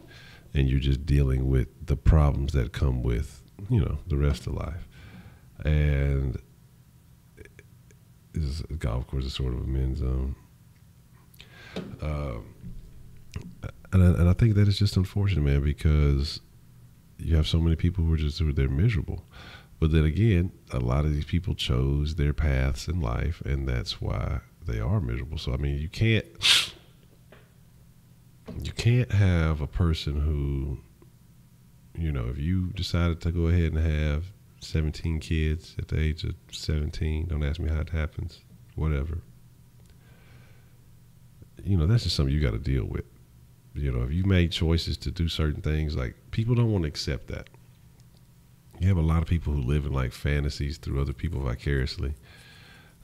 and you're just dealing with the problems that come with, the rest of life. And golf course is sort of a men's zone. And I think that it's just unfortunate, man, because you have so many people who are they're miserable. But then again, a lot of these people chose their paths in life, and that's why they are miserable. So I mean, you can't have a person who, if you decided to go ahead and have 17 kids at the age of 17, don't ask me how it happens, whatever. That's just something you got to deal with. If you made choices to do certain things, like, people don't want to accept that. You have a lot of people who live in like fantasies through other people vicariously.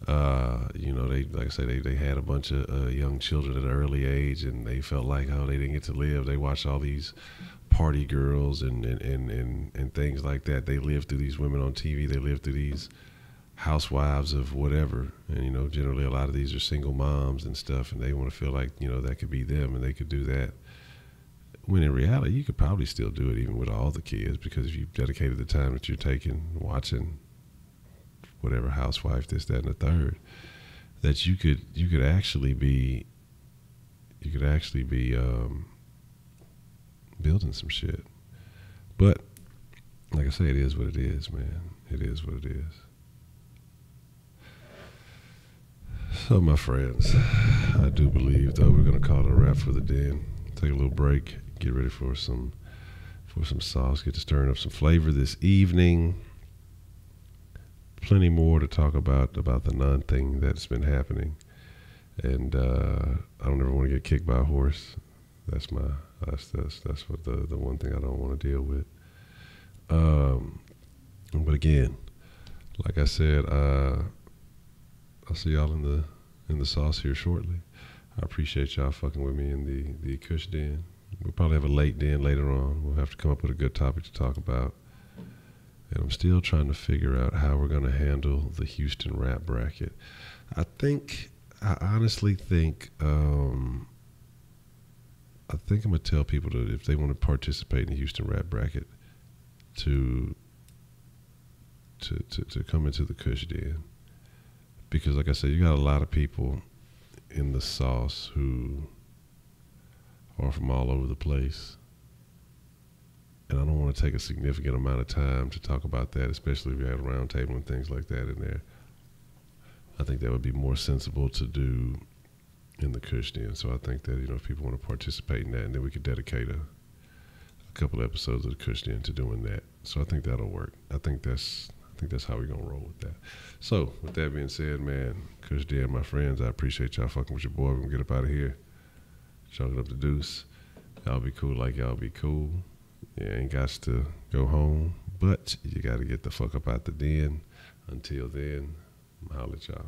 They, like I say, they had a bunch of young children at an early age, and they felt like, oh, they didn't get to live. They watched all these party girls and things like that. They lived through these women on TV. They lived through these housewives of whatever. And, generally a lot of these are single moms and stuff, and they want to feel like, that could be them and they could do that. When in reality, you could probably still do it even with all the kids, because if you've dedicated the time that you're taking watching whatever housewife, this, that, and the third, that you could actually be building some shit. But like I say, it is what it is, man. It is what it is. So my friends, I do believe though we're gonna call it a wrap for the den. Take a little break, get ready for some sauce, get to stirring up some flavor this evening. Plenty more to talk about the non thing that's been happening, and I don't ever want to get kicked by a horse. That's what the one thing I don't want to deal with. But again, like I said, I'll see y'all in the sauce here shortly. I appreciate y'all fucking with me in the Kush den. We'll probably have a late den later on. We'll have to come up with a good topic to talk about. And I'm still trying to figure out how we're going to handle the Houston rap bracket. I honestly think I'm going to tell people that if they want to participate in the Houston rap bracket, to come into the Kush den. Because like I said, you got a lot of people in the sauce who are from all over the place. And I don't want to take a significant amount of time to talk about that, especially if you have a round table and things like that in there. I think that would be more sensible to do in the Kush den. So I think that, if people want to participate in that, and then we could dedicate a couple episodes of the Kush den to doing that. So I think that'll work. I think that's how we're going to roll with that. So with that being said, man, Kush den, my friends, I appreciate y'all fucking with your boy. We're going to get up out of here. Chalk it up the deuce. Y'all be cool like y'all be cool. You ain't got to go home, but you got to get the fuck up out the den. Until then, I'll holler at y'all.